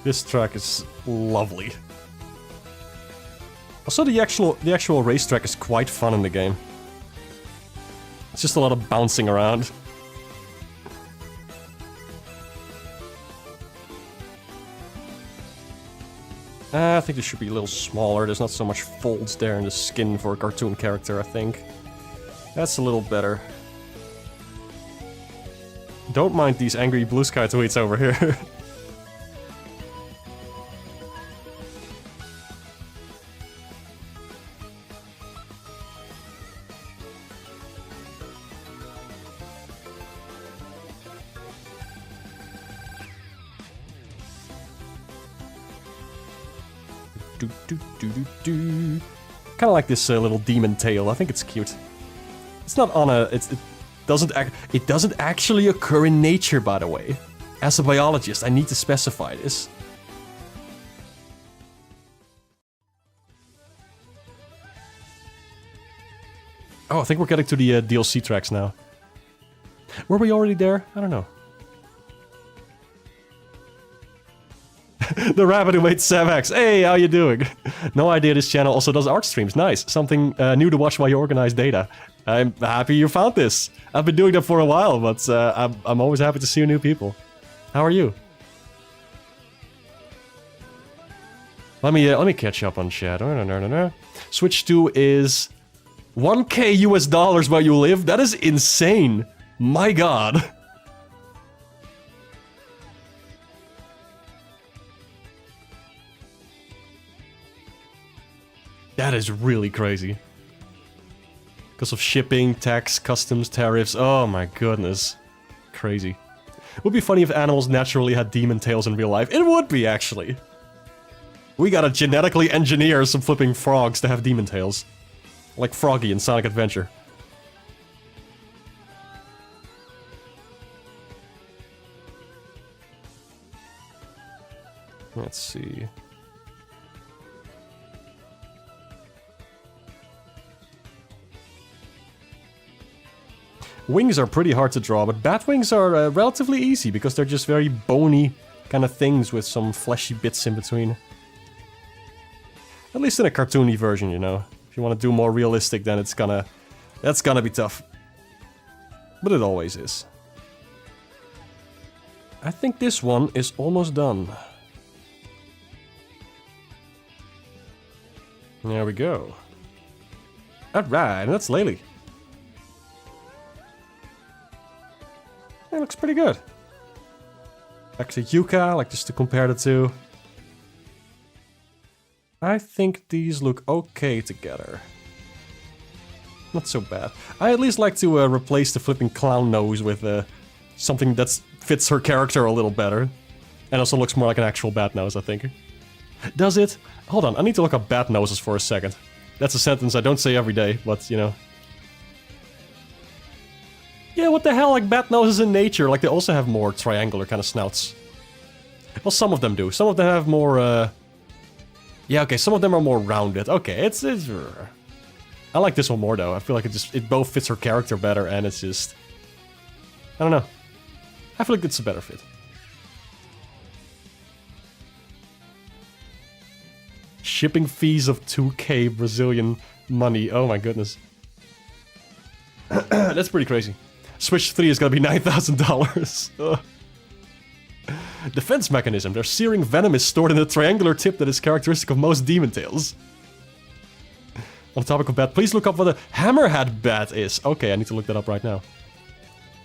This track is lovely. Also, the actual racetrack is quite fun in the game. It's just a lot of bouncing around. I think this should be a little smaller. There's not so much folds there in the skin for a cartoon character, I think. That's a little better. Don't mind these angry blue sky tweets over here. Kind of like this little demon tail. I think it's cute. It's not on a. It doesn't actually occur in nature, by the way. As a biologist, I need to specify this. Oh, I think we're getting to the DLC tracks now. Were we already there? I don't know. The rabbit who made Savax. Hey, how you doing? No idea this channel also does art streams. Nice. Something new to watch while you organize data. I'm happy you found this. I've been doing that for a while, but I'm always happy to see new people. How are you? Let me catch up on chat. Switch 2 is 1K US dollars where you live. That is insane. My God. That is really crazy. Because of shipping, tax, customs, tariffs. Oh my goodness. Crazy. Would be funny if animals naturally had demon tails in real life. It would be, actually. We gotta genetically engineer some flipping frogs to have demon tails. Like Froggy in Sonic Adventure. Let's see. Wings are pretty hard to draw, but bat wings are relatively easy because they're just very bony kind of things with some fleshy bits in between. At least in a cartoony version, you know. If you want to do more realistic, then that's gonna be tough. But it always is. I think this one is almost done. There we go. Alright, and that's Laylee. It looks pretty good. Back to Yuka, like just to compare the two. I think these look okay together. Not so bad. I at least like to replace the flipping clown nose with something that fits her character a little better. And also looks more like an actual bat nose, I think. Does it? Hold on, I need to look up bat noses for a second. That's a sentence I don't say every day, but you know. Yeah, what the hell, like bat noses in nature, like they also have more triangular kind of snouts. Well, some of them do. Some of them have more, yeah, okay, some of them are more rounded. Okay, it's I like this one more though. I feel like it both fits her character better and it's just... I don't know. I feel like it's a better fit. Shipping fees of 2k Brazilian money. Oh my goodness. That's pretty crazy. Switch 3 is gonna be $9,000. Defense mechanism. Their searing venom is stored in a triangular tip that is characteristic of most demon tails. On the topic of bat, please look up what a hammerhead bat is. Okay, I need to look that up right now.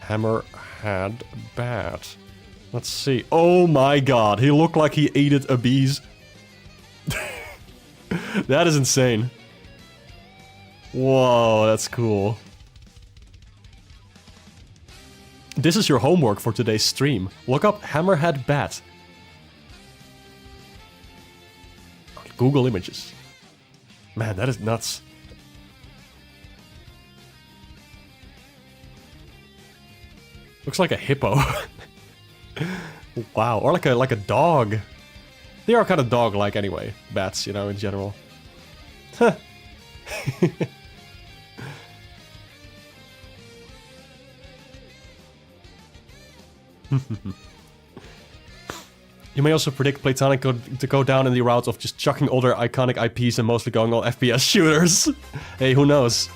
Hammerhead bat. Let's see. Oh my god, he looked like he ate a bees. That is insane. Whoa, that's cool. This is your homework for today's stream. Look up hammerhead bat. Google images. Man, that is nuts. Looks like a hippo. Wow, or like a dog. They are kind of dog-like anyway, bats, you know, in general. Huh. You may also predict Platonic to go down in the route of just chucking older iconic IPs and mostly going all FPS shooters. Hey, who knows?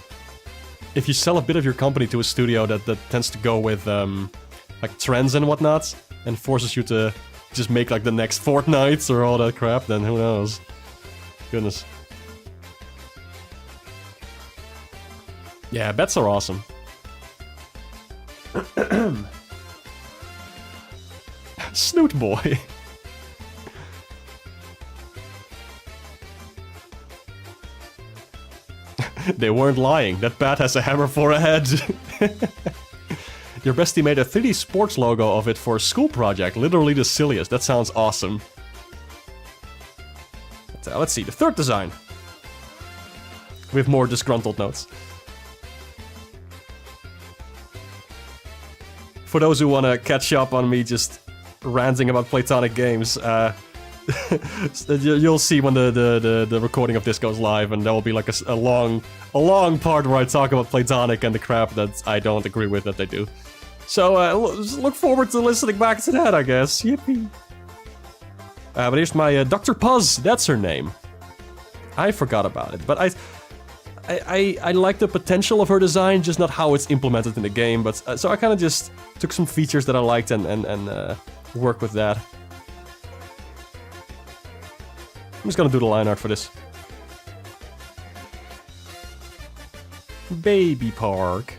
If you sell a bit of your company to a studio that tends to go with like trends and whatnot, and forces you to just make like the next Fortnite or all that crap, then who knows? Goodness. Yeah, bets are awesome. Snoot boy. They weren't lying. That bat has a hammer for a head. Your bestie made a 3D sports logo of it for a school project. Literally the silliest. That sounds awesome. Let's see. The third design. With more disgruntled notes. For those who want to catch up on me just ranting about Platonic games, you'll see when the recording of this goes live, and there will be like a long part where I talk about Platonic and the crap that I don't agree with that they do. So look forward to listening back to that, I guess. Yippee! But here's my Dr. Puzz. That's her name. I forgot about it, but I like the potential of her design, just not how it's implemented in the game. But so I kind of just took some features that I liked and worked with that. I'm just gonna do the line art for this. Baby Park.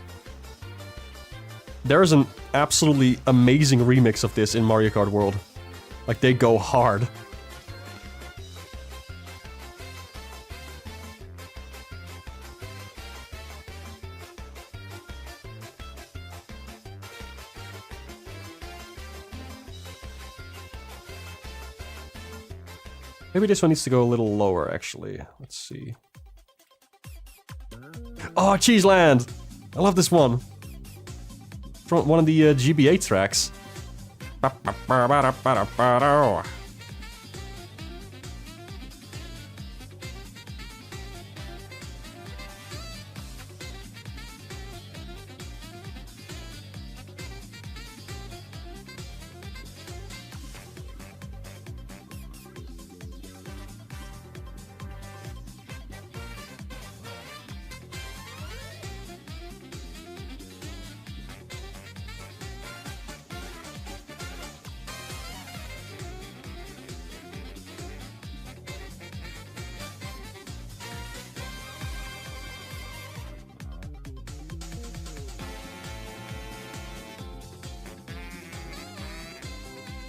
There is an absolutely amazing remix of this in Mario Kart World. Like, they go hard. Maybe this one needs to go a little lower, actually. Let's see. Oh, Cheeseland! I love this one. From one of the GBA tracks.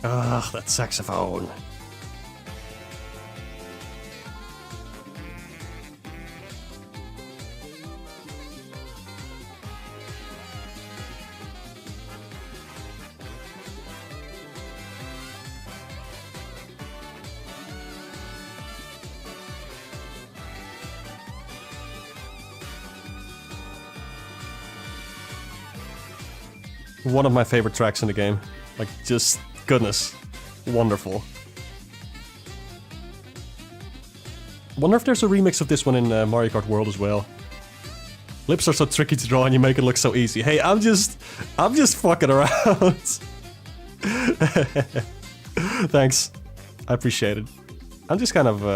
Ugh, that saxophone. One of my favorite tracks in the game. Like, just goodness. Wonderful. Wonder if there's a remix of this one in Mario Kart World as well. Lips are so tricky to draw and you make it look so easy. Hey, I'm just fucking around. Thanks. I appreciate it. I'm just kind of,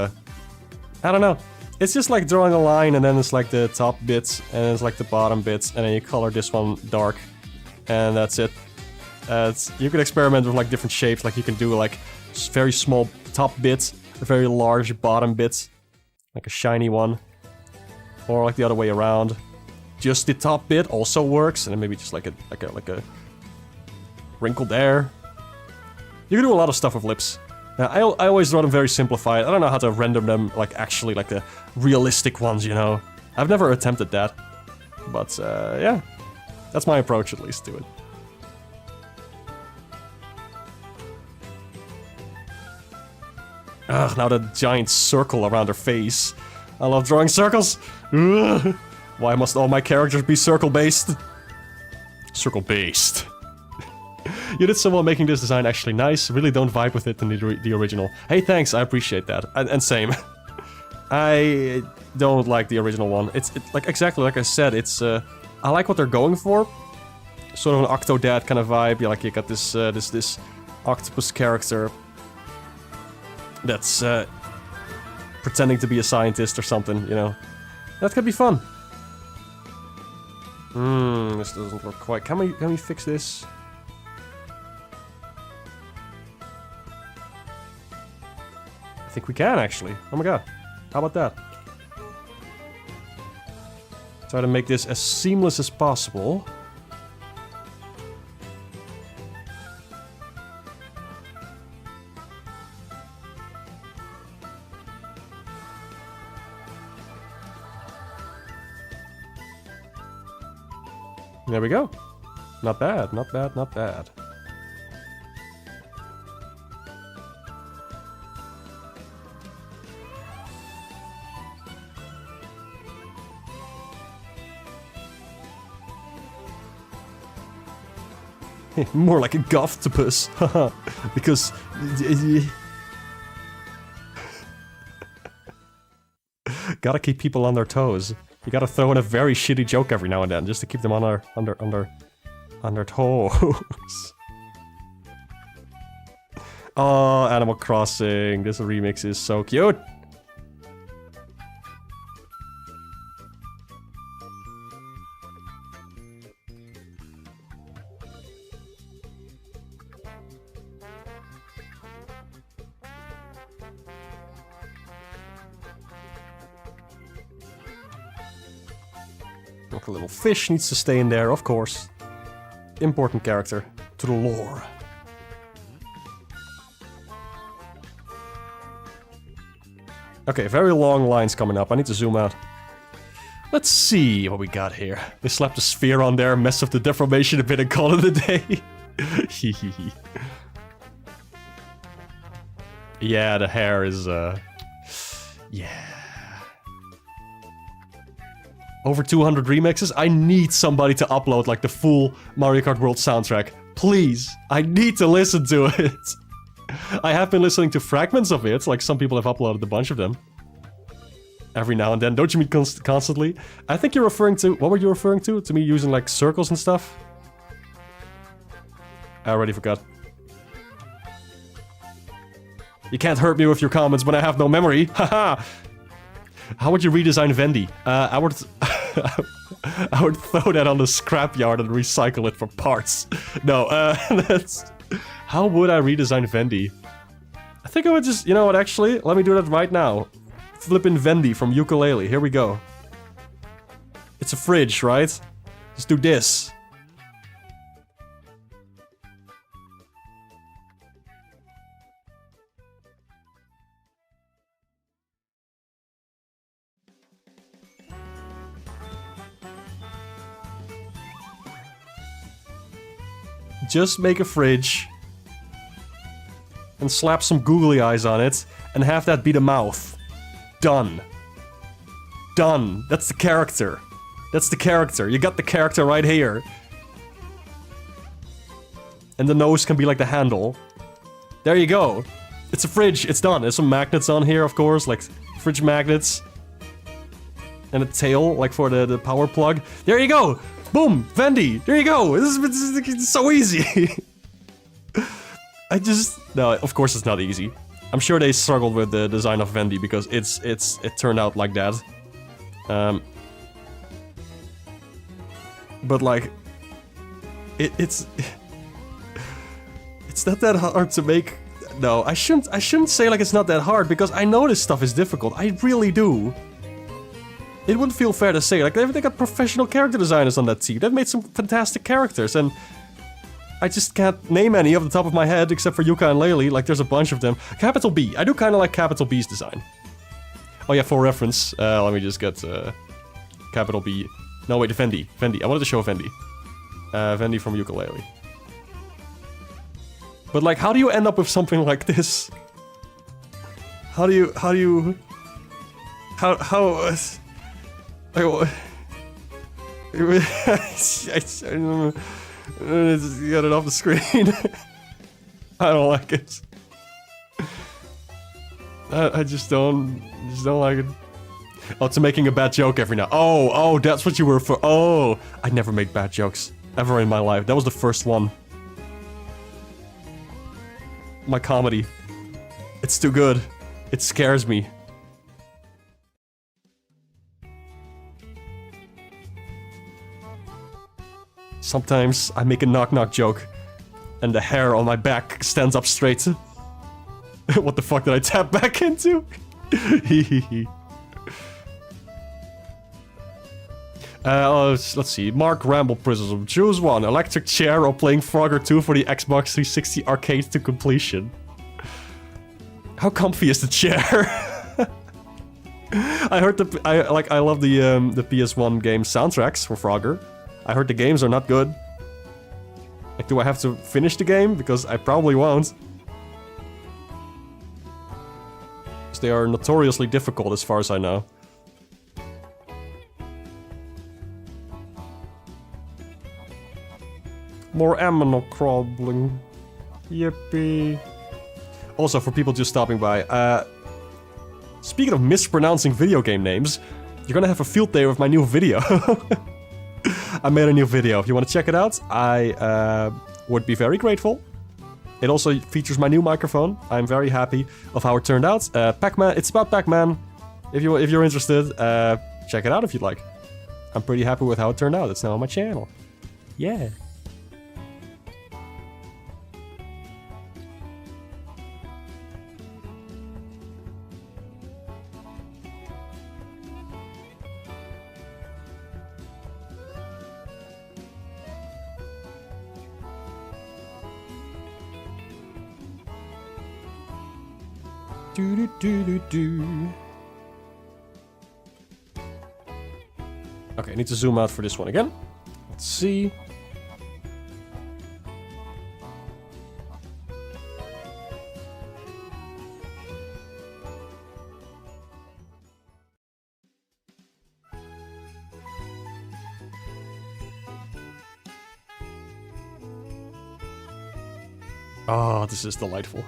I don't know. It's just like drawing a line and then it's like the top bits and then it's like the bottom bits and then you color this one dark. And that's it. You can experiment with like different shapes, like you can do like very small top bits, very large bottom bits, like a shiny one, or like the other way around. Just the top bit also works, and then maybe just like a wrinkle there. You can do a lot of stuff with lips. Now, I always draw them very simplified. I don't know how to render them like actually like the realistic ones, you know. I've never attempted that, but yeah. That's my approach, at least, to it. Ugh, now that giant circle around her face. I love drawing circles! Ugh. Why must all my characters be circle-based? Circle-based. You did so well making this design actually nice. Really don't vibe with it in the original. Hey, thanks, I appreciate that. And same. I don't like the original one. It's like exactly like I said, it's I like what they're going for. Sort of an Octodad kind of vibe. You got this this octopus character that's pretending to be a scientist or something, you know. That could be fun. This doesn't look quite. Can we fix this? I think we can actually. Oh my god. How about that? Try to make this as seamless as possible. There we go. Not bad, not bad, not bad. More like a goftopus, because gotta keep people on their toes. You gotta throw in a very shitty joke every now and then, just to keep them on their toes. Oh, Animal Crossing, this remix is so cute. Like a little fish needs to stay in there, of course. Important character to the lore. Okay, very long lines coming up. I need to zoom out. Let's see what we got here. They slapped a sphere on there, mess up the deformation a bit and call it a day. Hehehe. Yeah, the hair is, yeah. Over 200 remixes? I need somebody to upload, like, the full Mario Kart World soundtrack. Please! I need to listen to it! I have been listening to fragments of it, like some people have uploaded a bunch of them. Every now and then. Don't you mean constantly? I think you're referring to... What were you referring to? To me using, like, circles and stuff? I already forgot. You can't hurt me with your comments when I have no memory. Haha! How would you redesign Vendy? I would... I would throw that on the scrapyard and recycle it for parts. No, that's... How would I redesign Vendy? I think I would just... You know what, actually? Let me do that right now. Flippin' Vendy from Ukulele. Here we go. It's a fridge, right? Just do this. Just make a fridge. And slap some googly eyes on it. And have that be the mouth. Done. Done. That's the character. That's the character. You got the character right here. And the nose can be like the handle. There you go. It's a fridge. It's done. There's some magnets on here, of course. Like fridge magnets. And a tail, like for the power plug. There you go. Boom. Vendy. There you go. This is so easy. No, of course it's not easy. I'm sure they struggled with the design of Vendy because it turned out like that. But like, it's not that hard to make. No, I shouldn't say like it's not that hard because I know this stuff is difficult. I really do. It wouldn't feel fair to say, like they got professional character designers on that team. They've made some fantastic characters and I just can't name any off the top of my head except for Yuka and Laylee. Like there's a bunch of them. Capital B. I do kind of like Capital B's design. Oh yeah, for reference, let me just get Capital B. No wait, Vendy. Vendy. I wanted to show Vendy. Vendy from Ukulele. But like, how do you end up with something like this? How do you just get it off the screen. I don't like it. I just don't like it. Oh, it's making a bad joke every now. Oh, that's what you were for. Oh, I never made bad jokes ever in my life. That was the first one. My comedy. It's too good. It scares me. Sometimes I make a knock-knock joke, and the hair on my back stands up straight. What the fuck did I tap back into? Let's see. Mark Ramble Prism. Choose one. Electric chair or playing Frogger 2 for the Xbox 360 arcade to completion. How comfy is the chair? I heard I love the PS1 game soundtracks for Frogger. I heard the games are not good. Like, do I have to finish the game? Because I probably won't. Because they are notoriously difficult as far as I know. More ammo crawling. Yippee. Also, for people just stopping by, speaking of mispronouncing video game names, you're gonna have a field day with my new video. I made a new video. If you want to check it out, I would be very grateful. It also features my new microphone. I'm very happy of how it turned out. Pac-Man, it's about Pac-Man. If you're interested, check it out if you'd like. I'm pretty happy with how it turned out. It's now on my channel. Yeah. Okay, I need to zoom out for this one again. Let's see. Oh, this is delightful.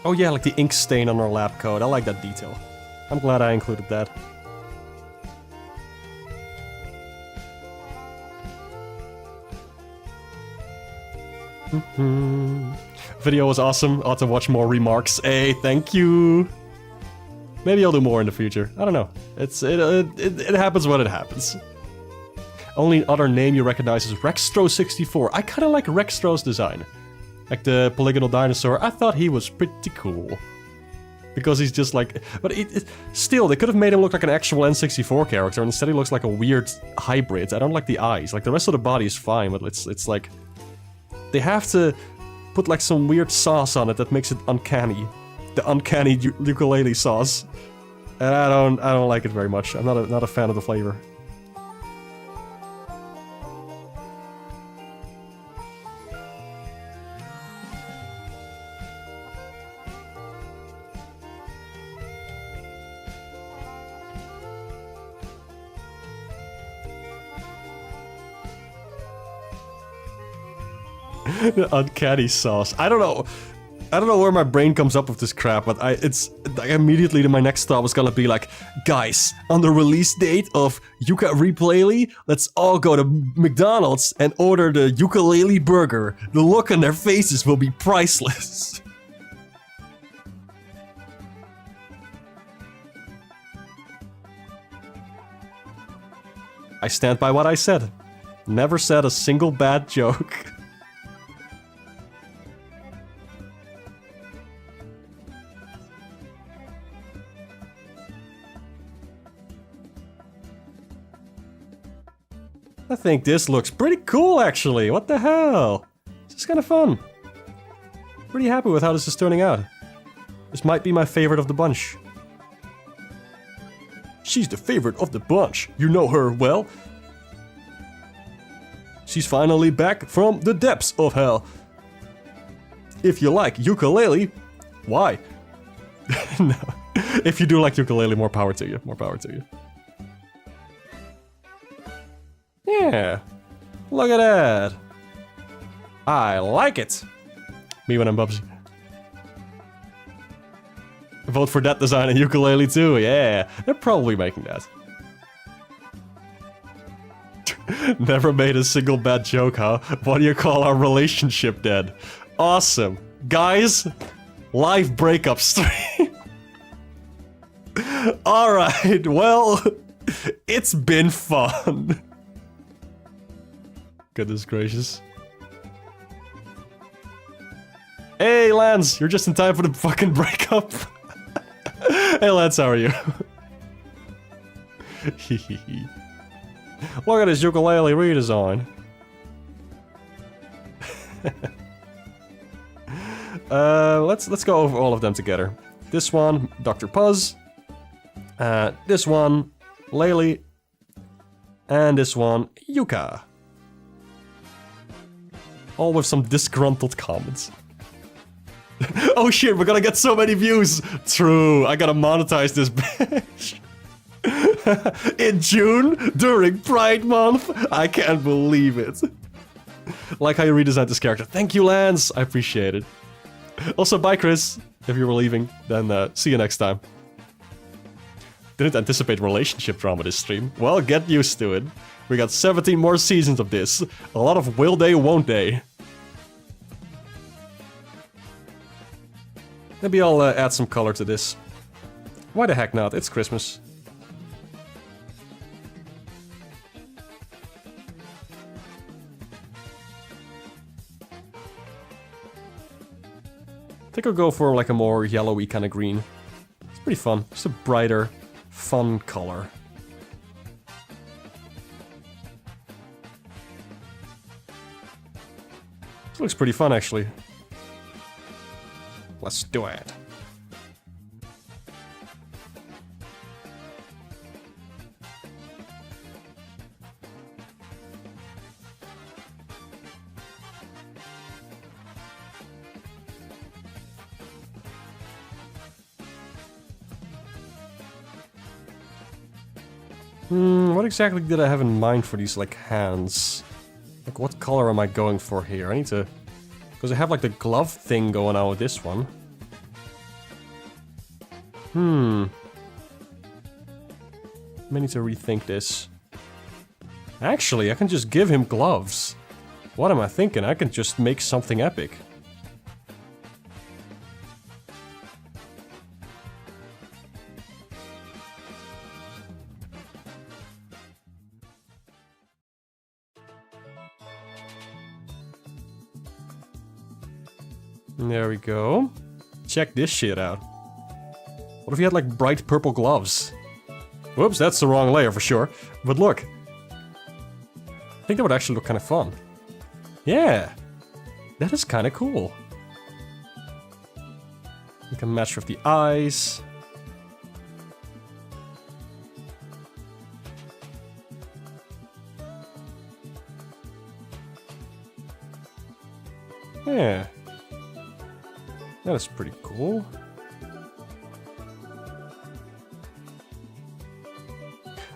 Oh yeah, like the ink stain on our lab coat. I like that detail. I'm glad I included that. Video was awesome. I'll have to watch more remarks. Hey, thank you. Maybe I'll do more in the future. I don't know. It happens when it happens. Only other name you recognize is Rexstro64. I kind of like Rexstro's design. Like the polygonal dinosaur, I thought he was pretty cool. Because he's just like... But still, they could have made him look like an actual N64 character, and instead he looks like a weird hybrid. I don't like the eyes. Like, the rest of the body is fine, but it's like... They have to put like some weird sauce on it that makes it uncanny. The uncanny ukulele sauce. And I don't like it very much. I'm not a fan of the flavor. The uncanny sauce. I don't know where my brain comes up with this crap, but it's like immediately my next thought was gonna be like, guys, on the release date of Yuka Replay, let's all go to McDonald's and order the ukulele burger. The look on their faces will be priceless. I stand by what I said. Never said a single bad joke. I think this looks pretty cool, actually. What the hell? This is kind of fun. Pretty happy with how this is turning out. This might be my favorite of the bunch. She's the favorite of the bunch. You know her well. She's finally back from the depths of hell. If you like ukulele, why? No. If you do like ukulele, more power to you. More power to you. Yeah, look at that. I like it. Me when I'm Bubsy. Vote for that design in ukulele too, yeah. They're probably making that. Never made a single bad joke, huh? What do you call our relationship dead? Awesome. Guys, live breakup stream. Alright, well, it's been fun. Goodness gracious. Hey, Lance, you're just in time for the fucking breakup. Hey, Lance, how are you? Look at his ukulele redesign. Let's go over all of them together. This one, Dr. Puzz. This one, Laylee. And this one, Yuka. All with some disgruntled comments. Oh shit, we're gonna get so many views! True, I gotta monetize this bitch. In June, during Pride Month? I can't believe it. Like how you redesigned this character. Thank you, Lance! I appreciate it. Also, bye, Chris. If you were leaving, then see you next time. Didn't anticipate relationship drama this stream. Well, get used to it. We got 17 more seasons of this. A lot of will they, won't they. Maybe I'll add some color to this. Why the heck not? It's Christmas. I think I'll go for like a more yellowy kind of green. It's pretty fun. Just a brighter, fun color. This looks pretty fun, actually. Let's do it. What exactly did I have in mind for these, like, hands? Like, what color am I going for here? I need to... Because I have, like, the glove thing going on with this one. I may need to rethink this. Actually, I can just give him gloves. What am I thinking? I can just make something epic. There we go. Check this shit out. What if he had like bright purple gloves? Whoops, that's the wrong layer for sure. But look. I think that would actually look kind of fun. Yeah. That is kind of cool. You can match with the eyes. Yeah. That is pretty cool.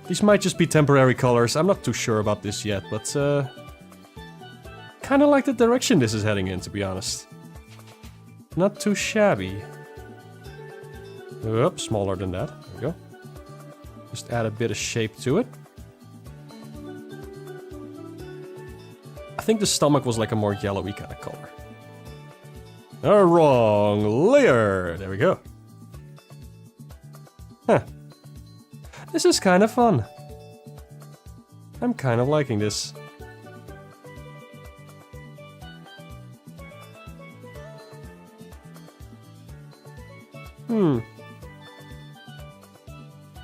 These might just be temporary colors. I'm not too sure about this yet, but kind of like the direction this is heading in, to be honest. Not too shabby. Oops, smaller than that. There we go. Just add a bit of shape to it. I think the stomach was like a more yellowy kind of color. Wrong layer. There we go. Huh. This is kind of fun. I'm kind of liking this.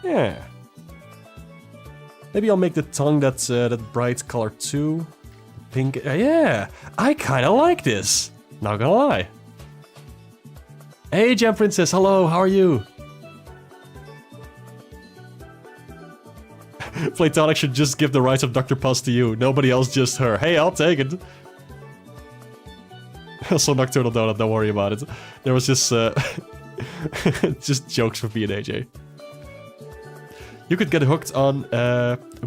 Yeah. Maybe I'll make the tongue that bright color too. Pink. Yeah. I kind of like this. Not gonna lie. Hey, Gem Princess. Hello. How are you? Platonic should just give the rights of Dr. Puss to you. Nobody else, just her. Hey, I'll take it. Also, Nocturnal Donut, don't worry about it. There was just, just jokes with me and AJ. You could get hooked on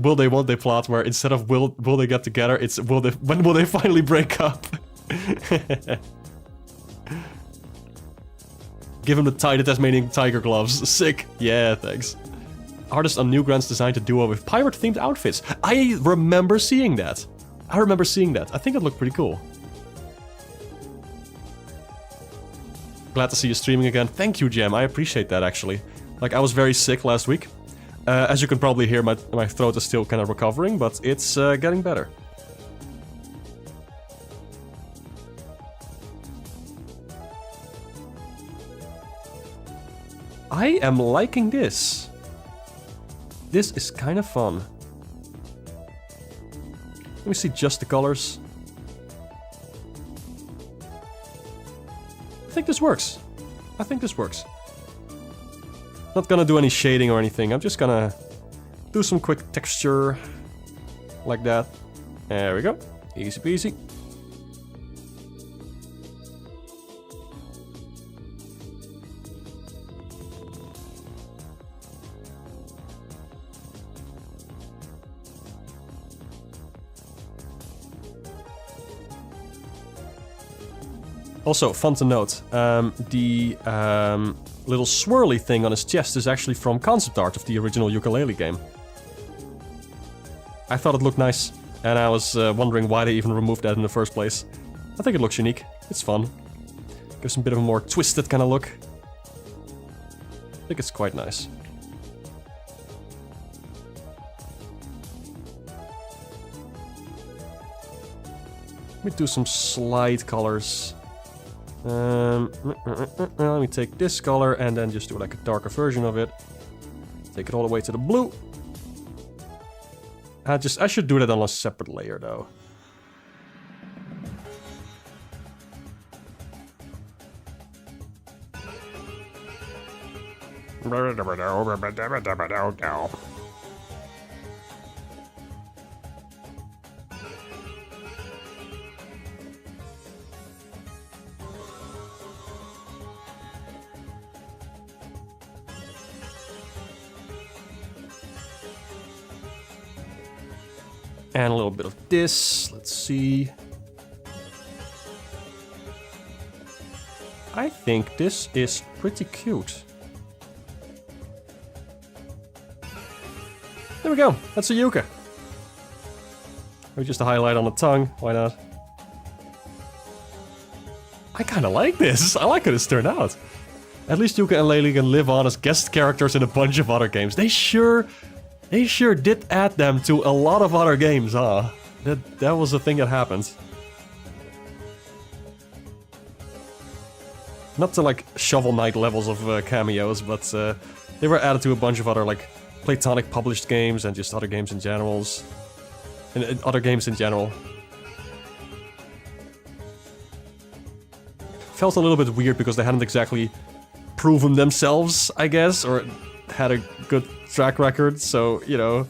will they, won't they plot, where instead of will they get together, it's when will they finally break up? Give him the tie, the Tasmanian tiger gloves. Sick. Yeah, thanks. Artist on Newgrounds designed a duo with pirate-themed outfits. I remember seeing that. I think it looked pretty cool. Glad to see you streaming again. Thank you, Gem. I appreciate that, actually. Like, I was very sick last week. As you can probably hear, my throat is still kind of recovering, but it's getting better. I am liking this. This is kind of fun. Let me see just the colors. I think this works. Not gonna do any shading or anything. I'm just gonna do some quick texture. Like that. There we go. Easy peasy. Also, fun to note, the little swirly thing on his chest is actually from concept art of the original ukulele game. I thought it looked nice, and I was wondering why they even removed that in the first place. I think it looks unique. It's fun. Gives a bit of a more twisted kind of look. I think it's quite nice. Let me do some slide colors. Let me take this color and then just do like a darker version of it. Take it all the way to the blue. I should do that on a separate layer though. And a little bit of this. Let's see. I think this is pretty cute. There we go. That's a yucca. Maybe just a highlight on the tongue. Why not? I kind of like this. I like how this turned out. At least Yuka and Laylee can live on as guest characters in a bunch of other games. They sure did add them to a lot of other games, huh? That was the thing that happened. Not to like Shovel Knight levels of cameos, but they were added to a bunch of other like Playtonic published games and just other games in generals. And other games in general. Felt a little bit weird because they hadn't exactly proven themselves, I guess, or had a good track record, so, you know.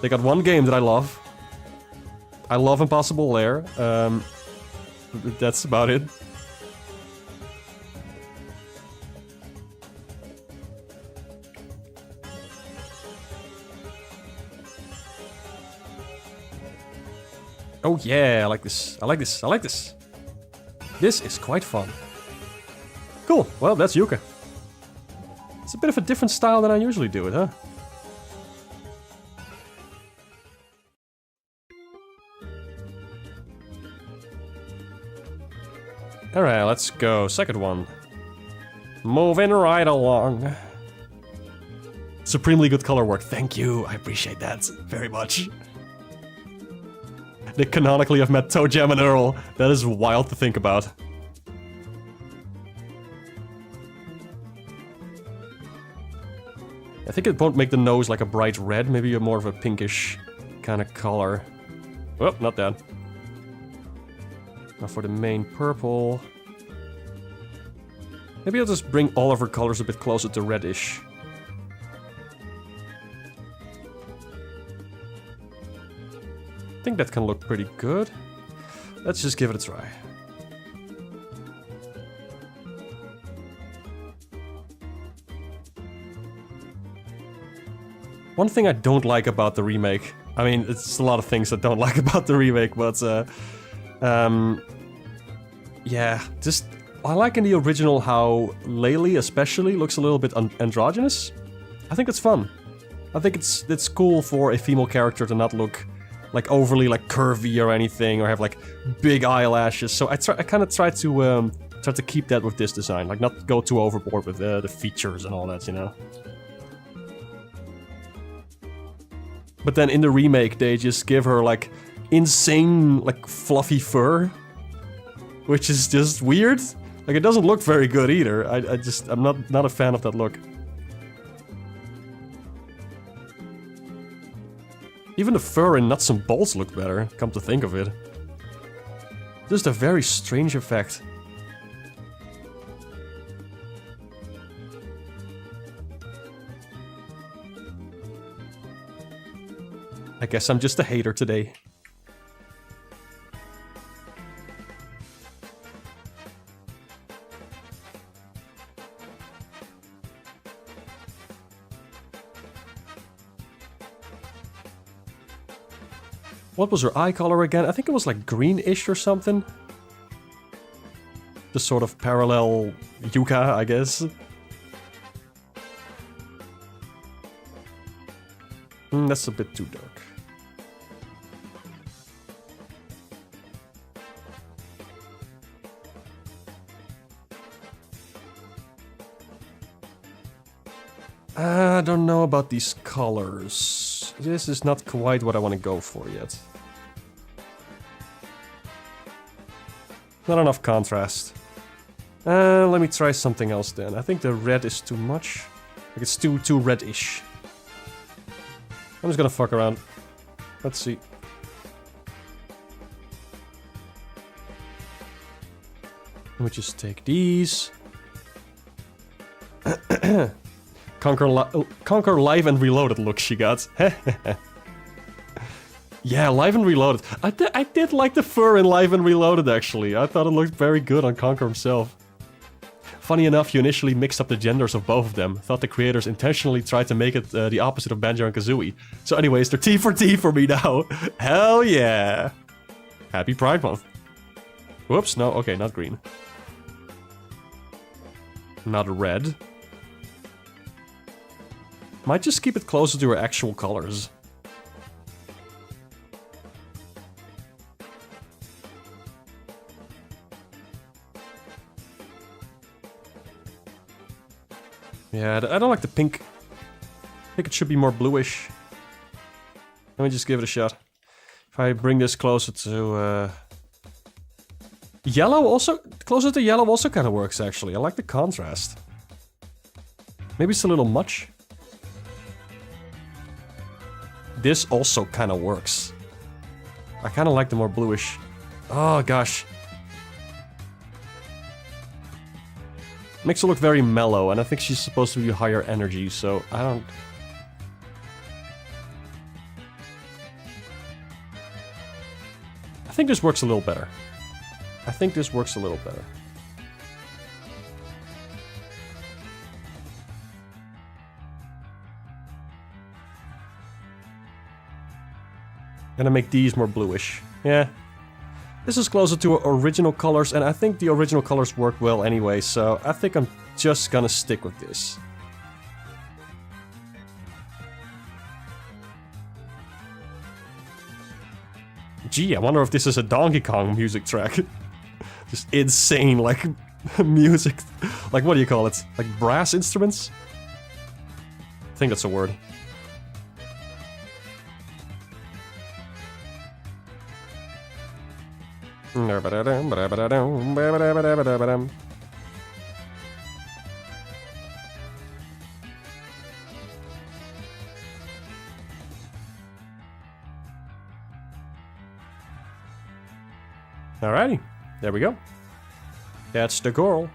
They got one game that I love. I love Impossible Lair. That's about it. Oh yeah, I like this. I like this. I like this. This is quite fun. Cool. Well, that's Yuka. It's a bit of a different style than I usually do it, huh? Alright, let's go. Second one. Moving right along. Supremely good color work. Thank you. I appreciate that very much. They canonically have met Toe Jam and Earl. That is wild to think about. I think it won't make the nose like a bright red, maybe a more of a pinkish kind of color. Oh, not that. Now for the main purple... Maybe I'll just bring all of her colors a bit closer to reddish. I think that can look pretty good. Let's just give it a try. One thing I don't like about the remake, I mean, it's a lot of things I don't like about the remake, but yeah, just I like in the original how Laylee especially looks a little bit androgynous. I think it's fun. I think it's cool for a female character to not look like overly like curvy or anything, or have like big eyelashes. So I kind of try to keep that with this design, like not go too overboard with the features and all that, you know. But then in the remake, they just give her like insane like fluffy fur, which is just weird. Like it doesn't look very good either. I'm not a fan of that look. Even the fur in Nuts and Bolts look better, come to think of it. Just a very strange effect. I guess I'm just a hater today. What was her eye color again? I think it was like greenish or something. Just sort of parallel Yuka, I guess. That's a bit too dark. I don't know about these colors. This is not quite what I want to go for yet. Not enough contrast. Let me try something else then. I think the red is too much. Like it's too reddish. I'm just gonna fuck around. Let's see. Let me just take these. Conquer Live and Reloaded look she got. Yeah, Live and Reloaded. I did like the fur in Live and Reloaded, actually. I thought it looked very good on Conquer himself. Funny enough, you initially mixed up the genders of both of them. Thought the creators intentionally tried to make it the opposite of Banjo and Kazooie. So anyways, they're T for T for me now. Hell yeah. Happy Pride Month. Whoops, no, okay, not green. Not red. Might just keep it closer to her actual colors. Yeah, I don't like the pink. I think it should be more bluish. Let me just give it a shot. If I bring this closer to... Yellow also... Closer to yellow also kind of works, actually. I like the contrast. Maybe it's a little much. This also kind of works. I kind of like the more bluish. Oh, gosh. Makes her look very mellow, and I think she's supposed to be higher energy, so I don't... I think this works a little better. I think this works a little better. Gonna make these more bluish. Yeah. This is closer to original colors, and I think the original colors work well anyway, so I think I'm just gonna stick with this. Gee, I wonder if this is a Donkey Kong music track. Just insane, like, music. Like, what do you call it? Like brass instruments? I think that's a word. Alrighty, there we go. That's the girl.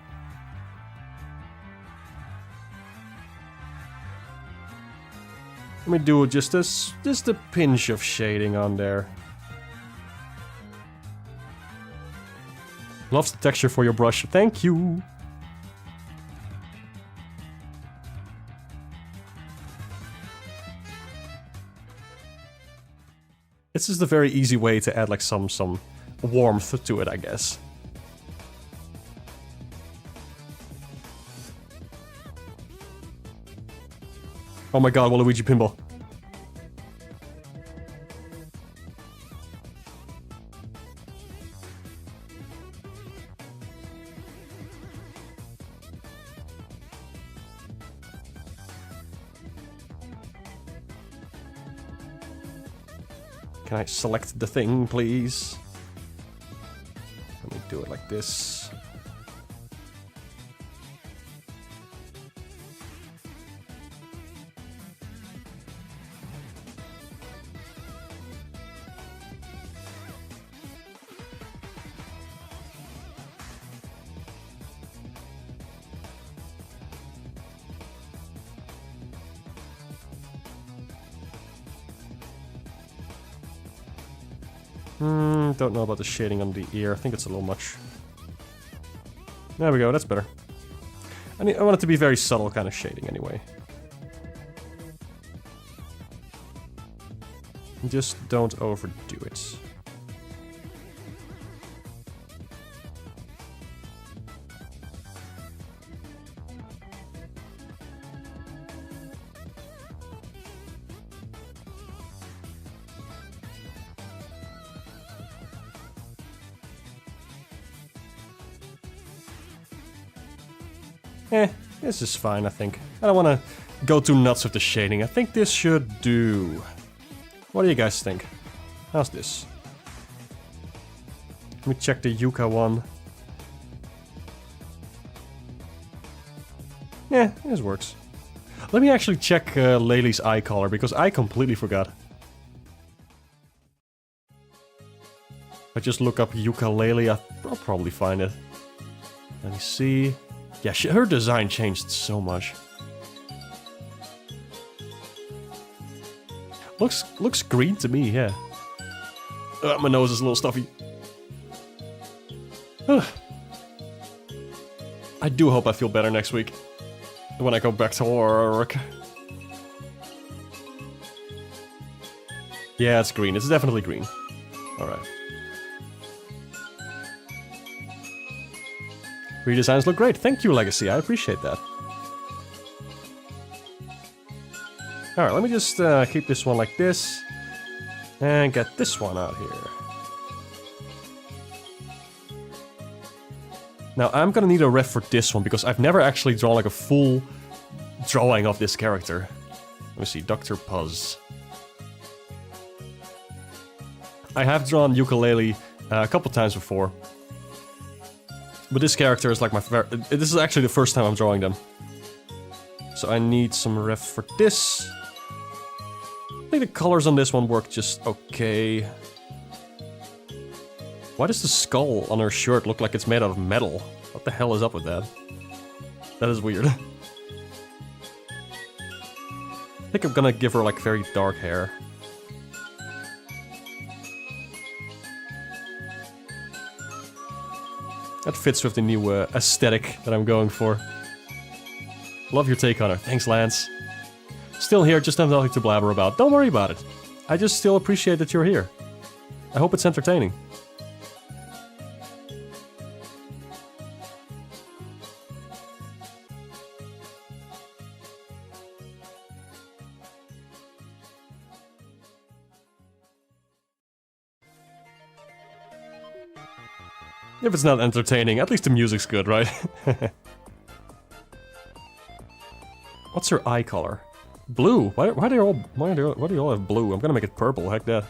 Let me do just a pinch of shading on there. Loves the texture for your brush. Thank you. This is the very easy way to add like some warmth to it, I guess. Oh my god, Waluigi Pinball. Can I select the thing, please? Let me do it like this. Don't know about the shading on the ear. I think it's a little much. There we go, that's better. I want it to be very subtle kind of shading anyway. Just don't overdo it. This is fine, I think. I don't want to go too nuts with the shading. I think this should do. What do you guys think? How's this? Let me check the Yuka one. Yeah, this works. Let me actually check Laylee's eye color, because I completely forgot. If I just look up Yooka-Laylee, I'll probably find it. Let me see. Yeah, her design changed so much. Looks green to me, yeah. My nose is a little stuffy. I do hope I feel better next week. When I go back to work. Yeah, it's green. It's definitely green. Alright. Redesigns look great. Thank you, Legacy. I appreciate that. Alright, let me just keep this one like this. And get this one out here. Now, I'm gonna need a ref for this one, because I've never actually drawn like a full drawing of this character. Let me see, Dr. Puzz. I have drawn Yooka-Laylee a couple times before. But this character is like my favorite. This is actually the first time I'm drawing them. So I need some ref for this. I think the colors on this one work just okay. Why does the skull on her shirt look like it's made out of metal? What the hell is up with that? That is weird. I think I'm gonna give her like very dark hair. That fits with the new aesthetic that I'm going for. Love your take on her. Thanks, Lance. Still here, just have nothing to blabber about. Don't worry about it. I just still appreciate that you're here. I hope it's entertaining. If it's not entertaining, at least the music's good, right? What's her eye color? Blue. Why do they all have blue? I'm gonna make it purple. Heck that.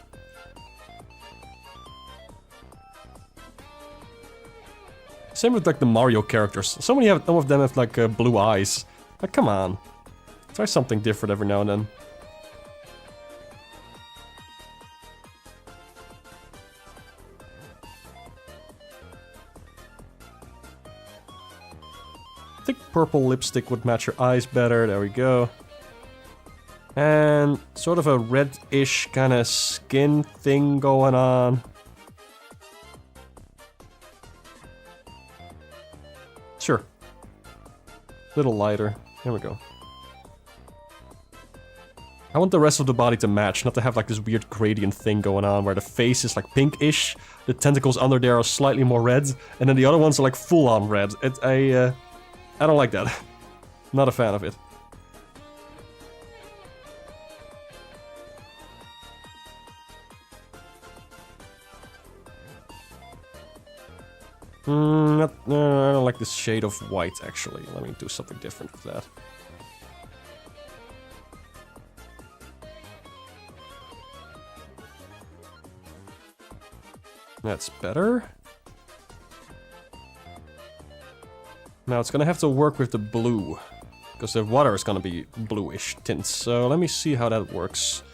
Same with like the Mario characters. Some of them have like blue eyes. Like, come on. Try something different every now and then. I think purple lipstick would match her eyes better. There we go. And sort of a red-ish kind of skin thing going on. Sure. Little lighter. There we go. I want the rest of the body to match, not to have like this weird gradient thing going on where the face is like pinkish, the tentacles under there are slightly more red, and then the other ones are like full-on red. I don't like that. Not a fan of it. I don't like this shade of white, actually. Let me do something different with that. That's better. Now it's gonna have to work with the blue, because the water is gonna be bluish tints. So let me see how that works.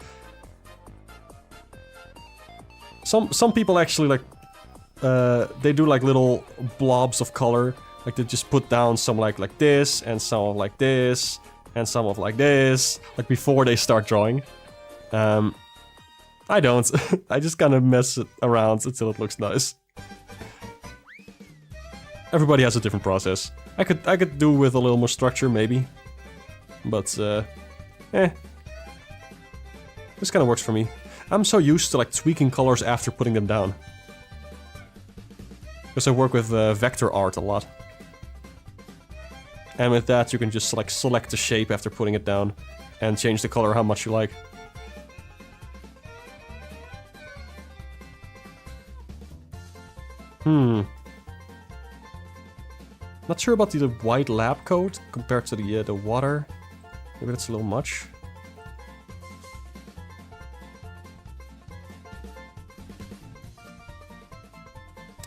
Some people actually like they do like little blobs of color, like they just put down some like this and some of like this and some of like this, like before they start drawing. I don't. I just kind of mess it around until it looks nice. Everybody has a different process. I could do with a little more structure, maybe. But, This kind of works for me. I'm so used to, like, tweaking colors after putting them down. Because I work with vector art a lot. And with that, you can just, like, select the shape after putting it down. And change the color how much you like. Not sure about the white lab coat compared to the water. Maybe that's a little much.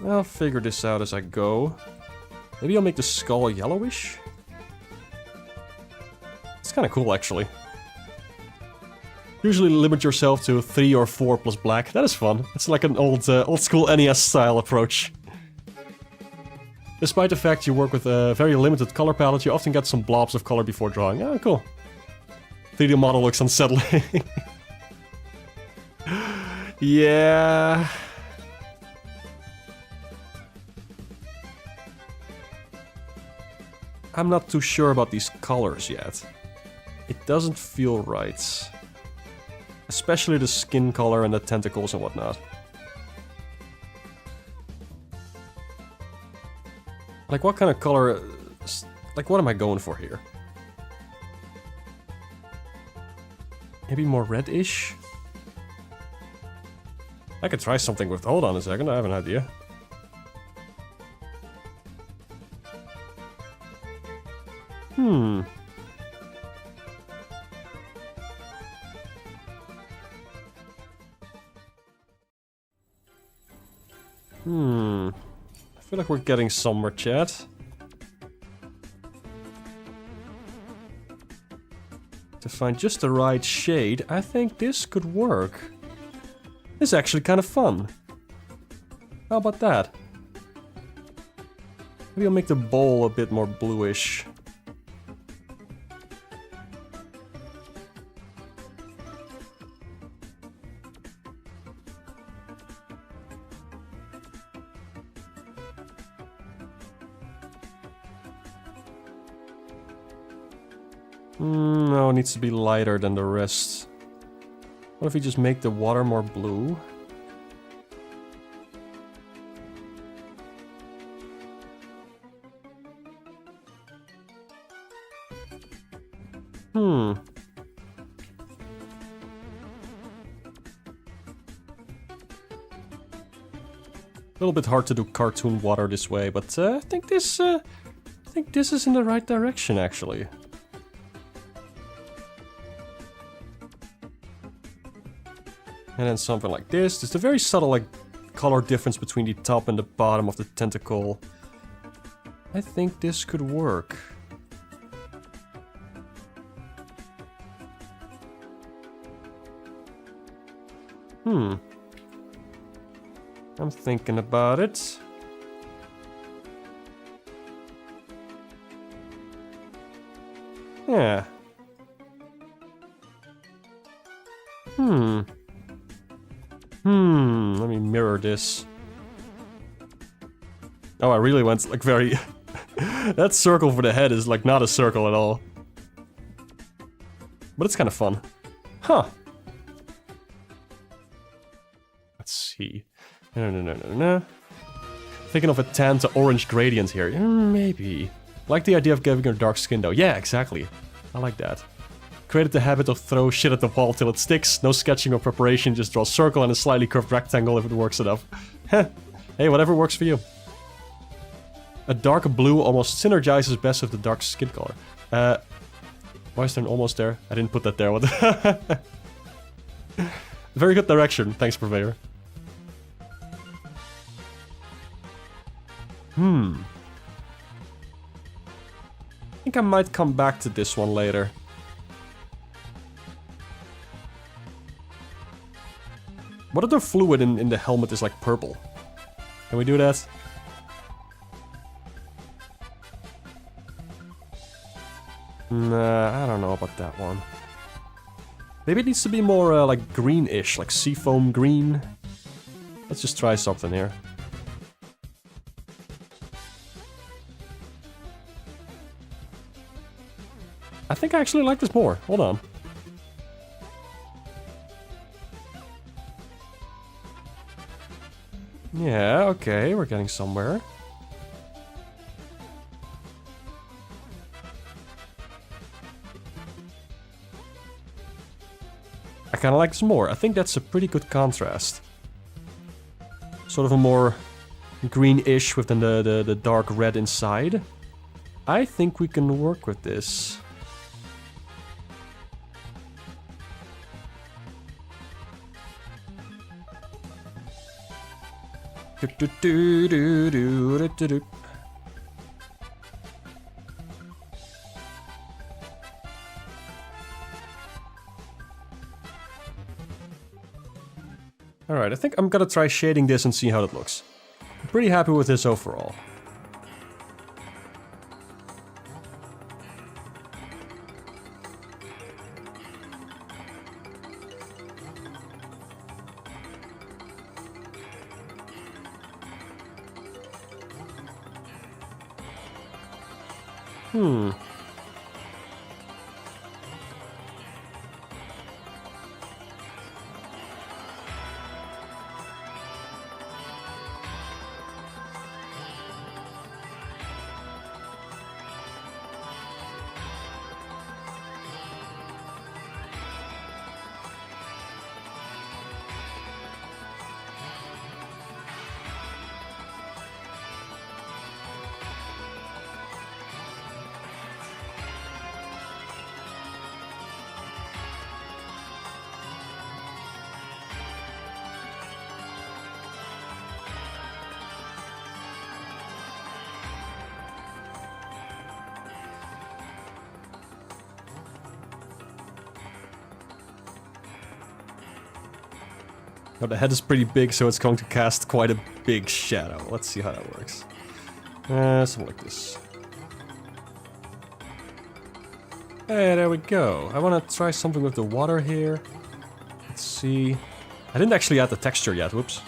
I'll figure this out as I go. Maybe I'll make the skull yellowish? It's kind of cool, actually. Usually limit yourself to 3 or 4 plus black. That is fun. It's like an old school NES style approach. Despite the fact you work with a very limited color palette, you often get some blobs of color before drawing. Oh, cool. 3D model looks unsettling. Yeah. I'm not too sure about these colors yet. It doesn't feel right. Especially the skin color and the tentacles and whatnot. Like, what kind of color... Like, what am I going for here? Maybe more reddish? I could try something with... Hold on a second, I have an idea. feel like we're getting somewhere, chat. To find just the right shade, I think this could work. This is actually kind of fun. How about that? Maybe I'll make the bowl a bit more bluish. No, it needs to be lighter than the rest. What if we just make the water more blue? A little bit hard to do cartoon water this way, but I think this is in the right direction, actually. And then something like this. There's a very subtle, like, color difference between the top and the bottom of the tentacle. I think this could work. I'm thinking about it. Yeah. Let me mirror this. Oh, I really went like very... That circle for the head is like not a circle at all. But it's kind of fun. Huh. Let's see. No. Thinking of a tan to orange gradient here. Maybe. Like the idea of giving her dark skin though. Yeah, exactly. I like that. Created the habit of throw shit at the wall till it sticks. No sketching or preparation, just draw a circle and a slightly curved rectangle if it works enough. Hey, whatever works for you. A dark blue almost synergizes best with the dark skin color. Why is there an almost there? I didn't put that there. What? Very good direction. Thanks, Purveyor. I think I might come back to this one later. What other fluid in the helmet is like purple? Can we do that? Nah, I don't know about that one. Maybe it needs to be more like greenish, like seafoam green. Let's just try something here. I think I actually like this more. Hold on. Yeah, okay, we're getting somewhere. I kind of like this more. I think that's a pretty good contrast. Sort of a more greenish within the dark red inside. I think we can work with this. Alright, I think I'm gonna try shading this and see how it looks. I'm pretty happy with this overall. Now the head is pretty big, so it's going to cast quite a big shadow. Let's see how that works. Something like this. Hey, there we go. I want to try something with the water here. Let's see. I didn't actually add the texture yet, whoops.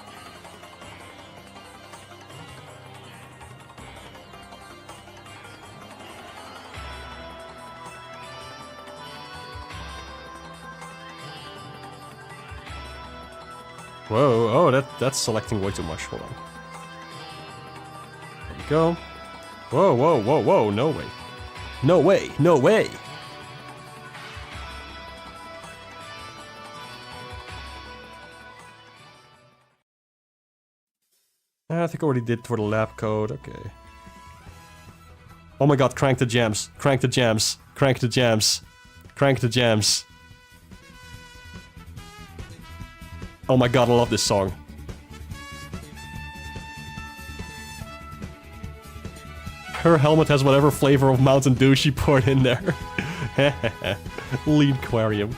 Whoa, oh, that's selecting way too much. Hold on. There we go. Whoa, whoa, whoa, whoa, no way. No way, no way! I think I already did for the lab code, okay. Oh my god, crank the jams, crank the jams, crank the jams, crank the jams. Oh my god, I love this song. Her helmet has whatever flavor of Mountain Dew she poured in there. Lean aquarium.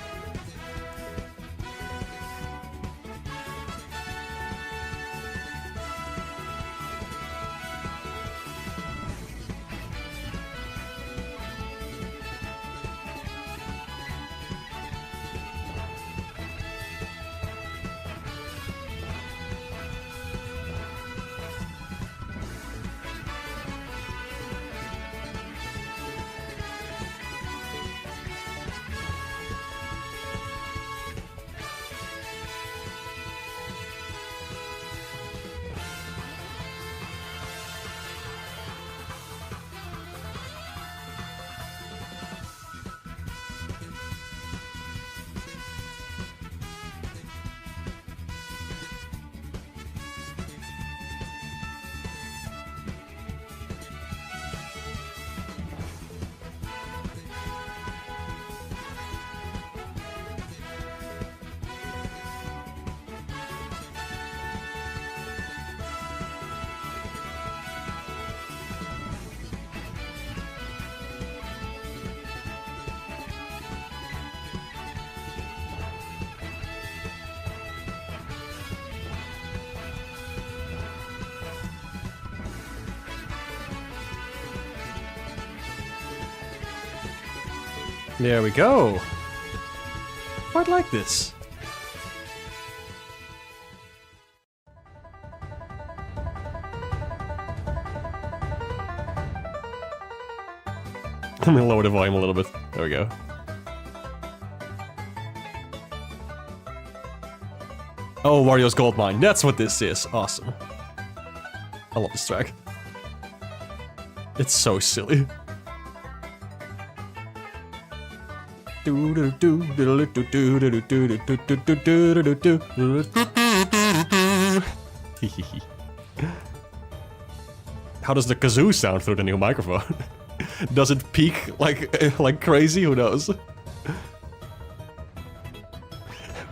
There we go. Quite like this. Let me lower the volume a little bit. There we go. Oh, Wario's Gold Mine. That's what this is. Awesome. I love this track. It's so silly. How does the kazoo sound through the new microphone? Does it peak like crazy? Who knows?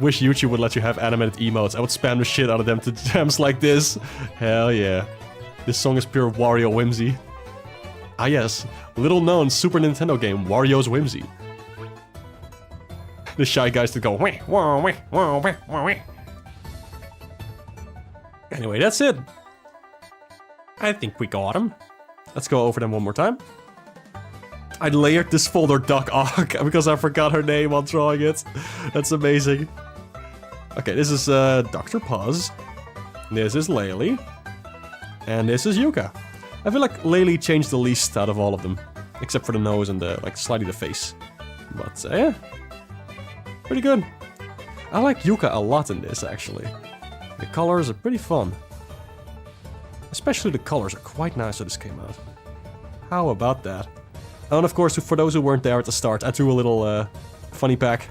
Wish YouTube would let you have animated emotes. I would spam the shit out of them to jams like this. Hell yeah. This song is pure Wario whimsy. Ah yes, little known Super Nintendo game, Wario's Whimsy. The Shy Guys to go wah, wah, wah, wah, wah, wah. Anyway, that's it. I think we got them. Let's go over them one more time. I layered this folder Duck Ock because I forgot her name while drawing it. That's amazing. Okay, this is Dr. Puzz. This is Laylee. And this is Yuka. I feel like Laylee changed the least out of all of them. Except for the nose and the, slightly the face. But, yeah. Pretty good. I like Yuka a lot in this, actually. The colors are pretty fun. Especially the colors are quite nice that this came out. How about that? And of course, for those who weren't there at the start, I threw a little funny pack.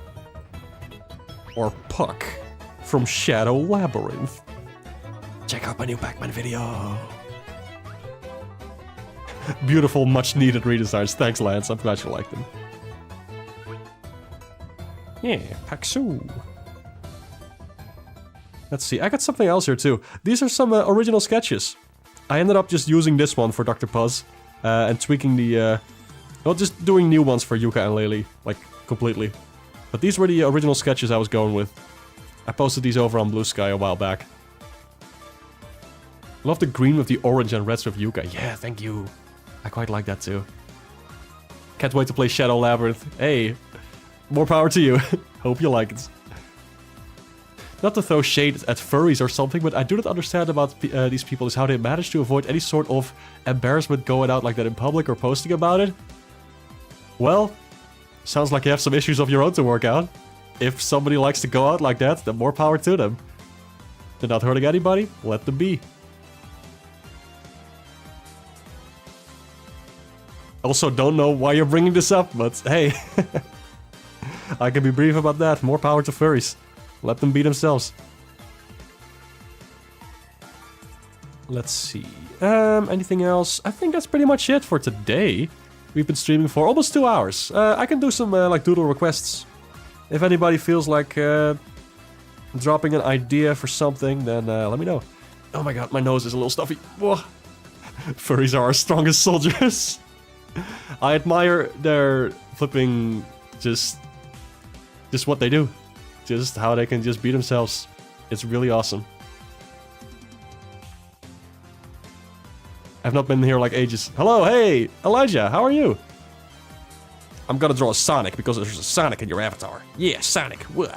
Or Puck from Shadow Labyrinth. Check out my new Pac-Man video. Beautiful, much needed redesigns. Thanks, Lance. I'm glad you liked them. Yeah, Paxu. Let's see, I got something else here too. These are some original sketches. I ended up just using this one for Dr. Puzz, and tweaking the, well, just doing new ones for Yuka and Laylee, completely. But these were the original sketches I was going with. I posted these over on Blue Sky a while back. Love the green with the orange and reds with Yuka. Yeah, thank you. I quite like that too. Can't wait to play Shadow Labyrinth. Hey, more power to you. Hope you like it. Not to throw shade at furries or something, but I do not understand about these people is how they manage to avoid any sort of embarrassment going out like that in public or posting about it. Well, sounds like you have some issues of your own to work out. If somebody likes to go out like that, then more power to them. They're not hurting anybody, let them be. Also, don't know why you're bringing this up, but hey. I can be brief about that. More power to furries. Let them be themselves. Let's see. Anything else? I think that's pretty much it for today. We've been streaming for almost 2 hours. I can do some like doodle requests. If anybody feels like dropping an idea for something, then let me know. Oh my god, my nose is a little stuffy. Whoa. Furries are our strongest soldiers. I admire their flipping just what they do. Just how they can just be themselves. It's really awesome. I've not been here like ages. Hello, hey, Elijah, how are you? I'm gonna draw a Sonic because there's a Sonic in your avatar. Yeah, Sonic. Whoa.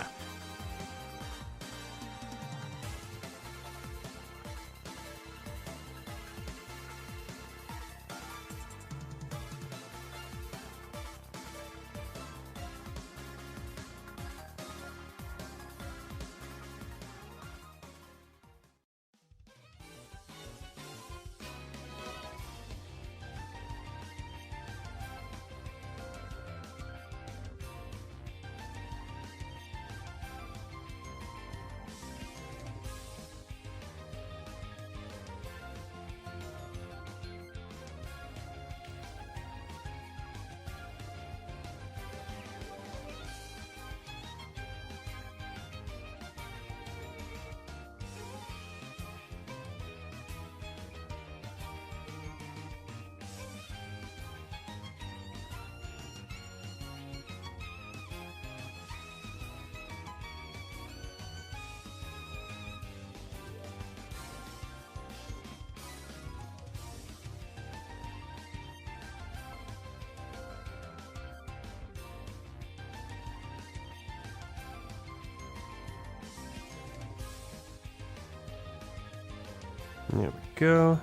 There we go.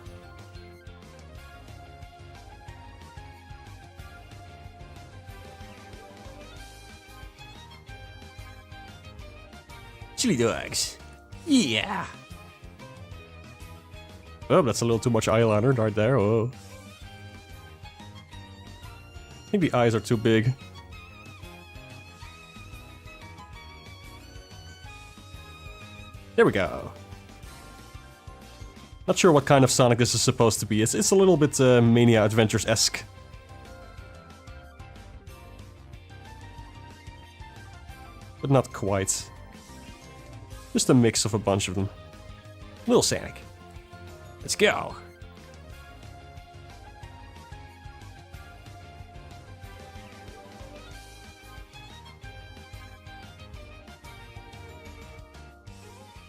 Chili dogs. Yeah. Oh, that's a little too much eyeliner right there. Oh. I think the eyes are too big. There we go. Not sure what kind of Sonic this is supposed to be. It's a little bit Mania Adventures-esque. But not quite. Just a mix of a bunch of them. Little Sonic. Let's go.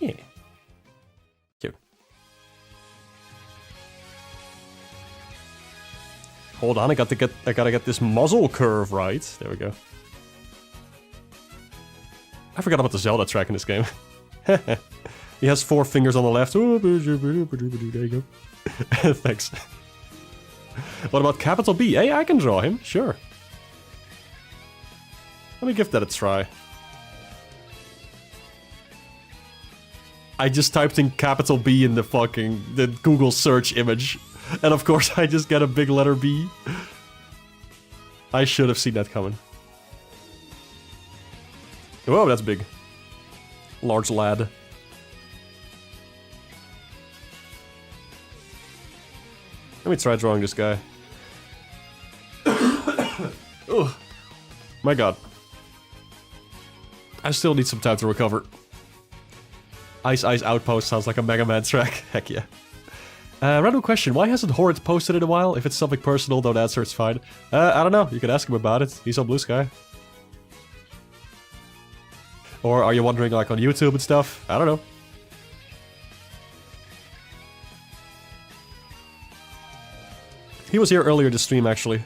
Yeah. Cute. Hold on, I gotta get this muzzle curve right. There we go. I forgot about the Zelda track in this game. He has 4 fingers on the left. Oh, there you go. Thanks. What about capital B? Hey, I can draw him, sure. Let me give that a try. I just typed in capital B in the Google search image. And of course I just get a big letter B. I should have seen that coming. Whoa, that's big. Large lad. Let me try drawing this guy. Oh, my god. I still need some time to recover. Ice Ice Outpost sounds like a Mega Man track. Heck yeah. Random question, why hasn't Horrid posted in a while? If it's something personal, don't answer, it's fine. I don't know, you can ask him about it. He's on Blue Sky. Or are you wondering like on YouTube and stuff? I don't know. He was here earlier this stream actually.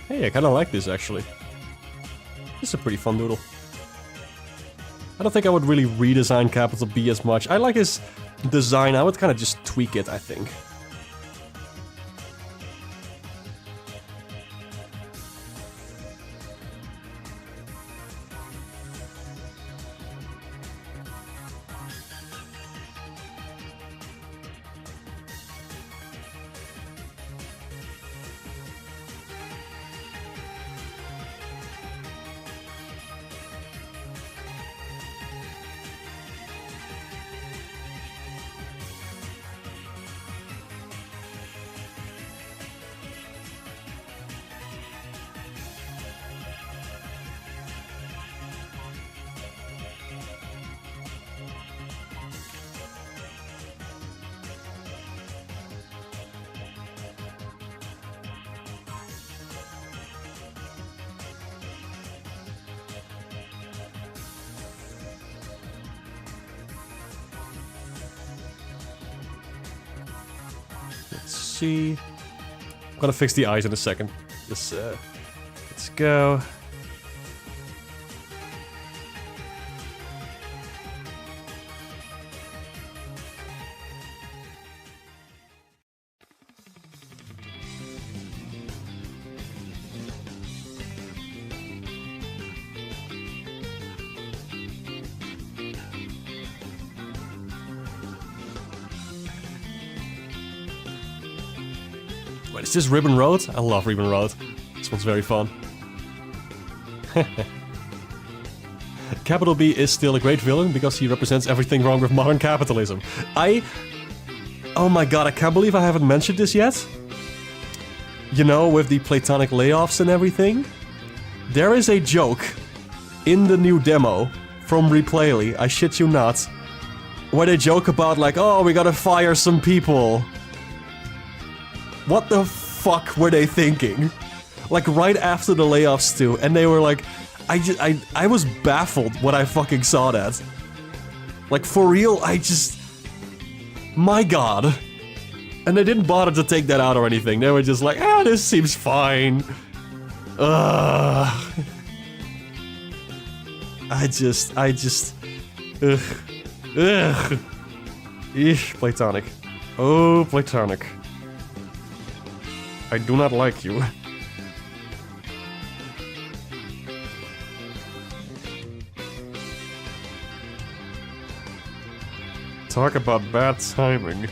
Hey, I kinda like this actually. This is a pretty fun doodle. I don't think I would really redesign capital B as much. I like his design, I would kinda just tweak it, I think. See, I'm gonna fix the eyes in a second. Just, let's go. Wait, is this Ribbon Road? I love Ribbon Road. This one's very fun. Capital B is still a great villain because he represents everything wrong with modern capitalism. Oh my god, I can't believe I haven't mentioned this yet. You know, with the Platonic layoffs and everything. There is a joke in the new demo from Replayly, I shit you not, where they joke about like, oh, we gotta fire some people. What the fuck were they thinking? Like right after the layoffs too, and they were like, I was baffled when I fucking saw that. Like for real, my god. And they didn't bother to take that out or anything, they were just like, ah, this seems fine. Ugh. Ugh. Ugh. Eesh, Platonic. Oh, Platonic. I do not like you. Talk about bad timing.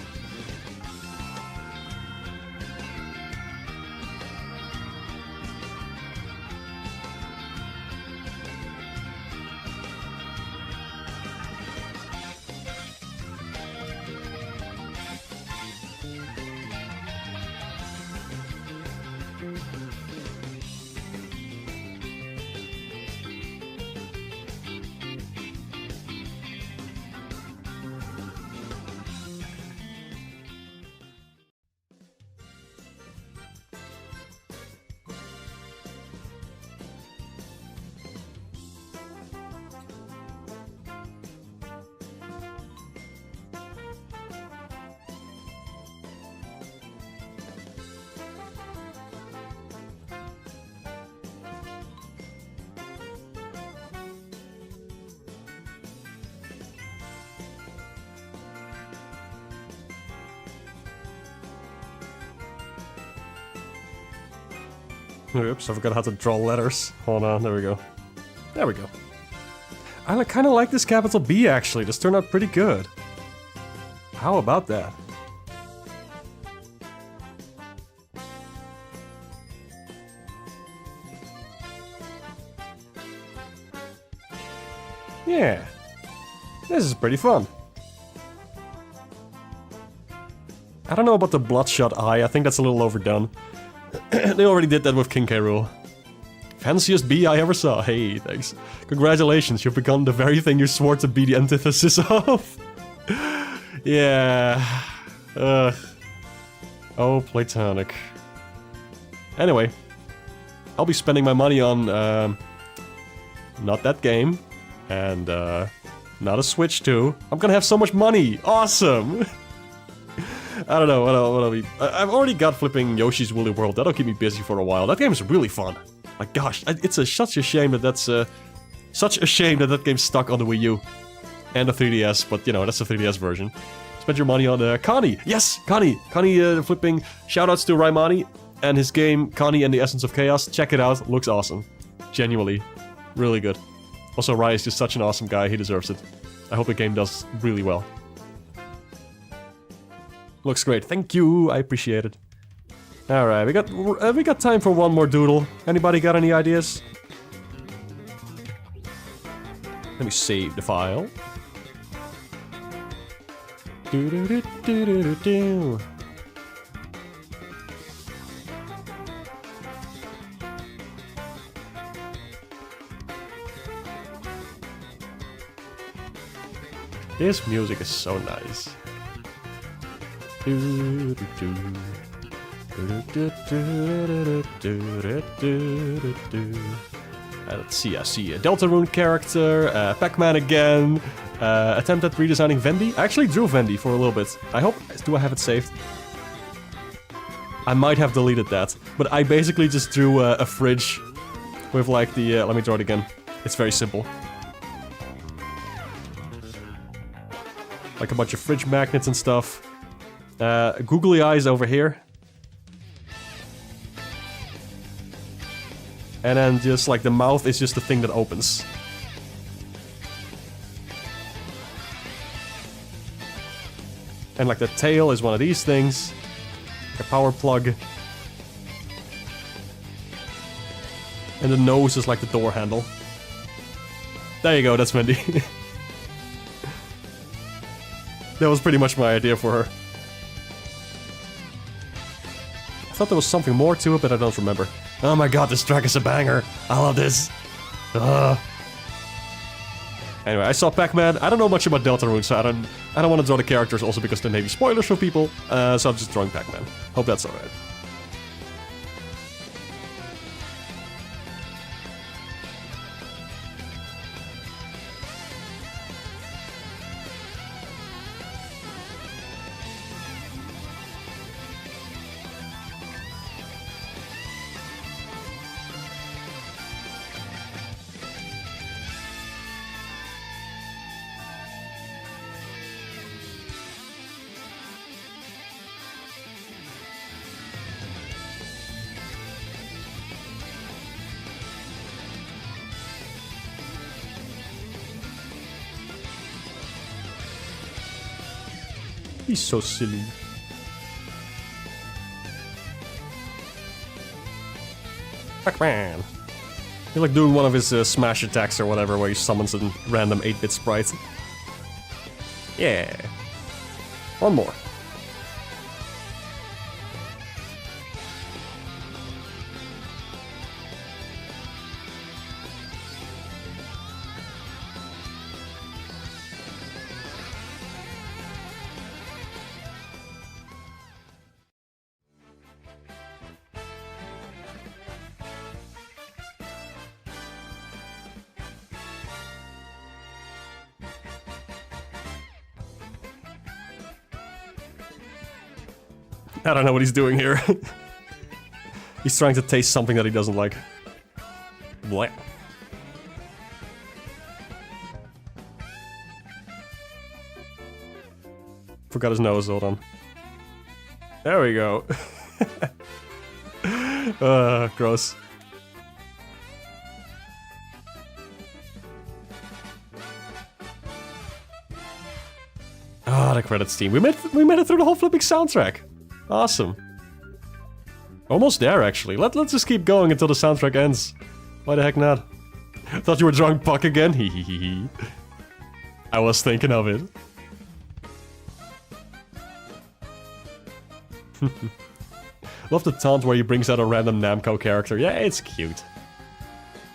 Oops, I forgot how to draw letters. Hold on, there we go. There we go. I kind of like this capital B, actually. This turned out pretty good. How about that? Yeah. This is pretty fun. I don't know about the bloodshot eye. I think that's a little overdone. They already did that with King K. Rool. Fanciest bee I ever saw. Hey, thanks. Congratulations, you've become the very thing you swore to be the antithesis of. Yeah. Ugh. Oh, platonic. Anyway. I'll be spending my money on, not that game. And, not a Switch too. I'm gonna have so much money! Awesome! I don't know, what'll be... I've already got flipping Yoshi's Woolly World. That'll keep me busy for a while. That game is really fun. My gosh, it's such a shame that that's, such a shame that that game's stuck on the Wii U. And the 3DS, but, you know, that's the 3DS version. Spend your money on, Connie! Yes! Connie! Connie, flipping shoutouts to Raimani and his game, Connie and the Essence of Chaos. Check it out. Looks awesome. Genuinely. Really good. Also, Rai is just such an awesome guy. He deserves it. I hope the game does really well. Looks great. Thank you. I appreciate it. Alright, we got time for one more doodle. Anybody got any ideas? Let me save the file. Do do do do do do do. This music is so nice. Let's see, I see a Deltarune character, Pac-Man again, attempt at redesigning Vendy. I actually drew Vendy for a little bit. I hope... Do I have it saved? I might have deleted that, but I basically just drew a fridge with like the... let me draw it again. It's very simple. Like a bunch of fridge magnets and stuff. Googly eyes over here. And then just like the mouth is just the thing that opens. And like the tail is one of these things. A power plug. And the nose is like the door handle. There you go, that's Wendy. That was pretty much my idea for her. I thought there was something more to it, but I don't remember. Oh my god, this track is a banger. I love this. Anyway, I saw Pac-Man. I don't know much about Deltarune, so I don't want to draw the characters also because there may be spoilers for people. So I'm just drawing Pac-Man. Hope that's alright. He's so silly. Pac-Man! He's like doing one of his smash attacks or whatever, where he summons a random 8-bit sprite. Yeah. One more. I don't know what he's doing here. He's trying to taste something that he doesn't like. Blah. Forgot his nose, hold on. There we go. Gross. Ah, the credits team. We made it through the whole flipping soundtrack. Awesome. Almost there, actually. Let's just keep going until the soundtrack ends. Why the heck not? Thought you were drawing Puck again? Hehehe. I was thinking of it. Love the taunt where he brings out a random Namco character. Yeah, it's cute.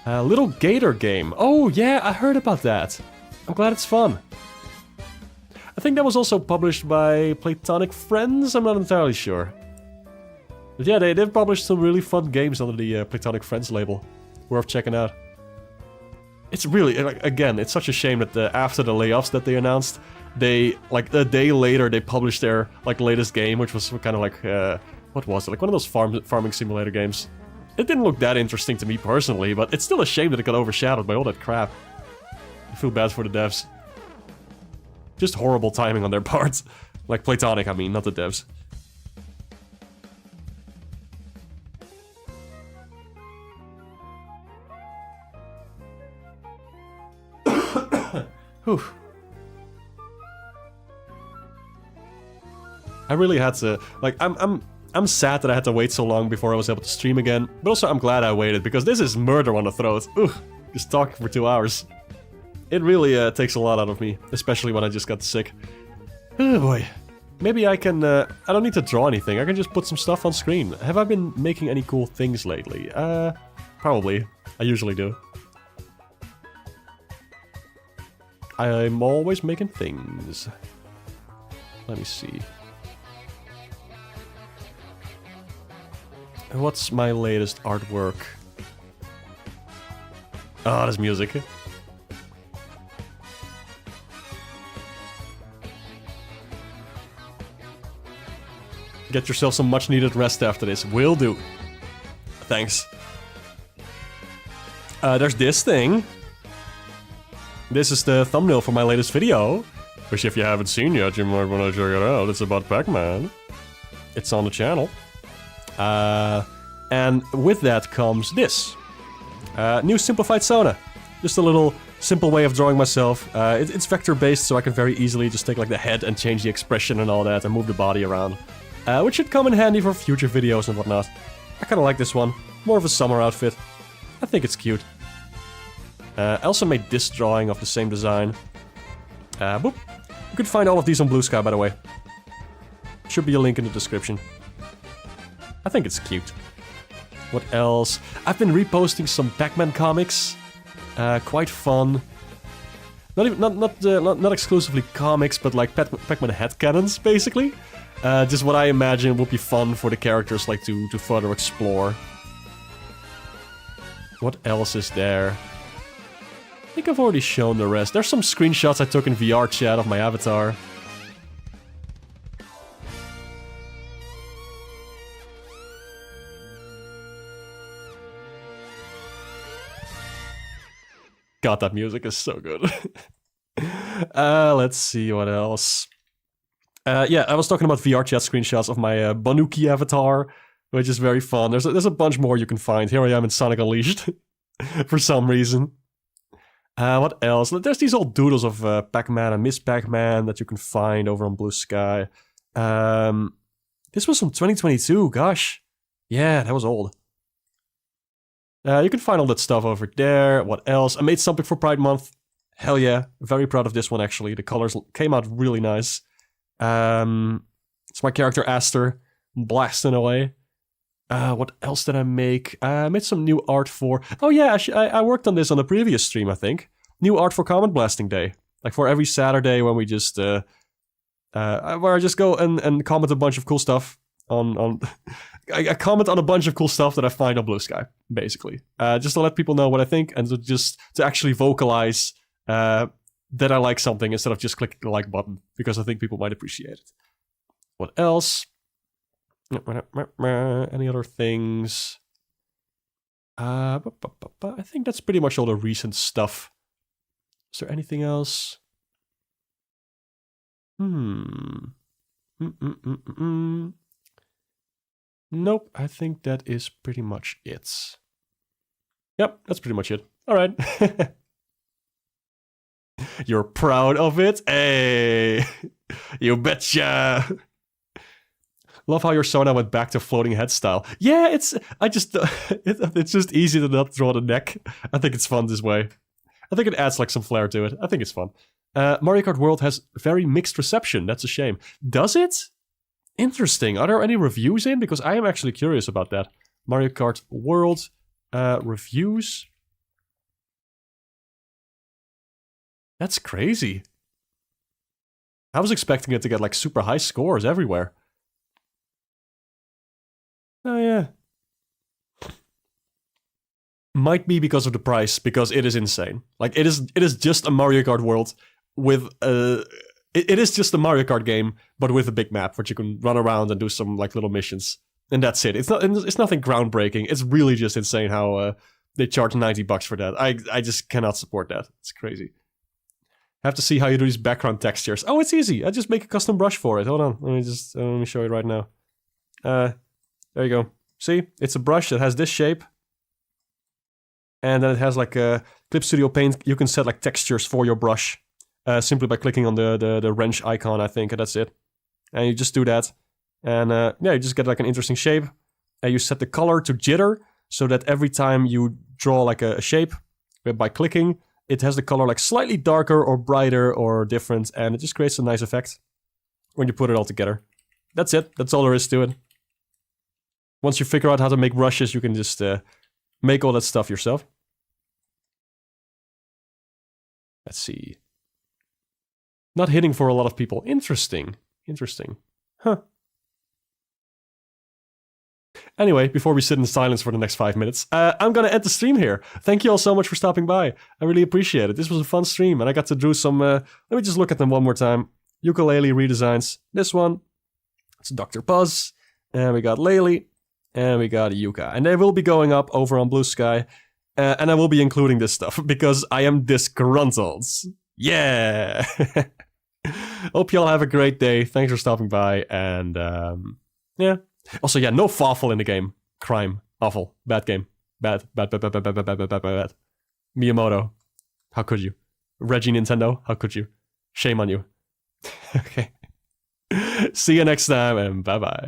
Little Gator game. Oh, yeah, I heard about that. I'm glad it's fun. I think that was also published by Platonic Friends. I'm not entirely sure. But yeah, they've published some really fun games under the Platonic Friends label. Worth checking out. It's really, like, again, it's such a shame that after the layoffs that they announced, they, like, a day later, they published their, like, latest game, which was kind of like, what was it? Like one of those farming simulator games. It didn't look that interesting to me personally, but it's still a shame that it got overshadowed by all that crap. I feel bad for the devs. Just horrible timing on their part. Like Platonic, I mean, not the devs. Whew. I really had to, like, I'm sad that I had to wait so long before I was able to stream again, but also I'm glad I waited, because this is murder on the throat. Ugh, just talking for 2 hours. It really takes a lot out of me, especially when I just got sick. Oh boy. Maybe I can, I don't need to draw anything, I can just put some stuff on screen. Have I been making any cool things lately? Probably. I usually do. I'm always making things. Let me see. What's my latest artwork? Oh, there's music. Get yourself some much needed rest after this. Will do. Thanks. There's this thing. This is the thumbnail for my latest video, which if you haven't seen yet, you might want to check it out. It's about Pac-Man. It's on the channel. And with that comes this. New simplified Sona. Just a little simple way of drawing myself. It's vector-based, so I can very easily just take like the head and change the expression and all that and move the body around. Which should come in handy for future videos and whatnot. I kinda like this one. More of a summer outfit. I think it's cute. I also made this drawing of the same design. Boop. You can find all of these on Blue Sky, by the way. Should be a link in the description. I think it's cute. What else? I've been reposting some Pac-Man comics. Quite fun. Not exclusively comics, but like Pac-Man headcanons, basically. Just what I imagine would be fun for the characters like to further explore. What else is there? I think I've already shown the rest. There's some screenshots I took in VR chat of my avatar. God, that music is so good. Let's see what else. Yeah, I was talking about VR chat screenshots of my Banuki avatar, which is very fun. There's a bunch more you can find. Here I am in Sonic Unleashed, for some reason. What else? There's these old doodles of Pac-Man and Miss Pac-Man that you can find over on Blue Sky. This was from 2022, gosh. Yeah, that was old. You can find all that stuff over there. What else? I made something for Pride Month. Hell yeah. Very proud of this one, actually. The colors came out really nice. It's my character Aster, blasting away. What else did I make? I made some new art for... Oh yeah, I worked on this on a previous stream, I think. New art for Comment Blasting Day. Like for every Saturday when we just... where I just go and comment a bunch of cool stuff on... I comment on a bunch of cool stuff that I find on Blue Sky, basically. Just to let people know what I think and to actually vocalize that I like something instead of just clicking the like button, because I think people might appreciate it. What else? Any other things? I think that's pretty much all the recent stuff. Is there anything else? Nope, I think that is pretty much it. Yep, that's pretty much it. Alright. You're proud of it? Hey! You betcha! Love how your Sona went back to floating head style. Yeah, it's just easy to not draw the neck. I think it's fun this way. I think it adds like some flair to it. I think it's fun. Mario Kart World has very mixed reception. That's a shame. Does it? Interesting. Are there any reviews in? Because I am actually curious about that. Mario Kart World reviews. That's crazy. I was expecting it to get like super high scores everywhere. Oh yeah. Might be because of the price, because it is insane. Like it is just a Mario Kart World with it is just a Mario Kart game, but with a big map, which you can run around and do some like little missions, and that's it. It's nothing groundbreaking. It's really just insane how they charge $90 for that. I just cannot support that. It's crazy. Have to see how you do these background textures. Oh, it's easy. I just make a custom brush for it. Hold on. Let me show you right now. There you go. See? It's a brush that has this shape. And then it has like a Clip Studio Paint. You can set like textures for your brush. Simply by clicking on the wrench icon, I think. And that's it. And you just do that. And yeah, you just get like an interesting shape. And you set the color to jitter. So that every time you draw like a shape by clicking, it has the color like slightly darker or brighter or different, and it just creates a nice effect when you put it all together. That's it. That's all there is to it. Once you figure out how to make brushes, you can just make all that stuff yourself. Let's see. Not hitting for a lot of people. Interesting. Interesting. Huh. Anyway, before we sit in silence for the next 5 minutes, I'm gonna end the stream here. Thank you all so much for stopping by. I really appreciate it. This was a fun stream, and I got to do some... let me just look at them one more time. Ukulele redesigns. This one. It's Dr. Buzz. And we got Laylee. And we got Yuka. And they will be going up over on Blue Sky. And I will be including this stuff, because I am disgruntled. Yeah! Hope y'all have a great day. Thanks for stopping by, and yeah. Also, yeah, no Fawful in the game. Crime. Awful. Bad game. Bad. Miyamoto. How could you? Reggie Nintendo. How could you? Shame on you. Okay. See you next time, and bye-bye.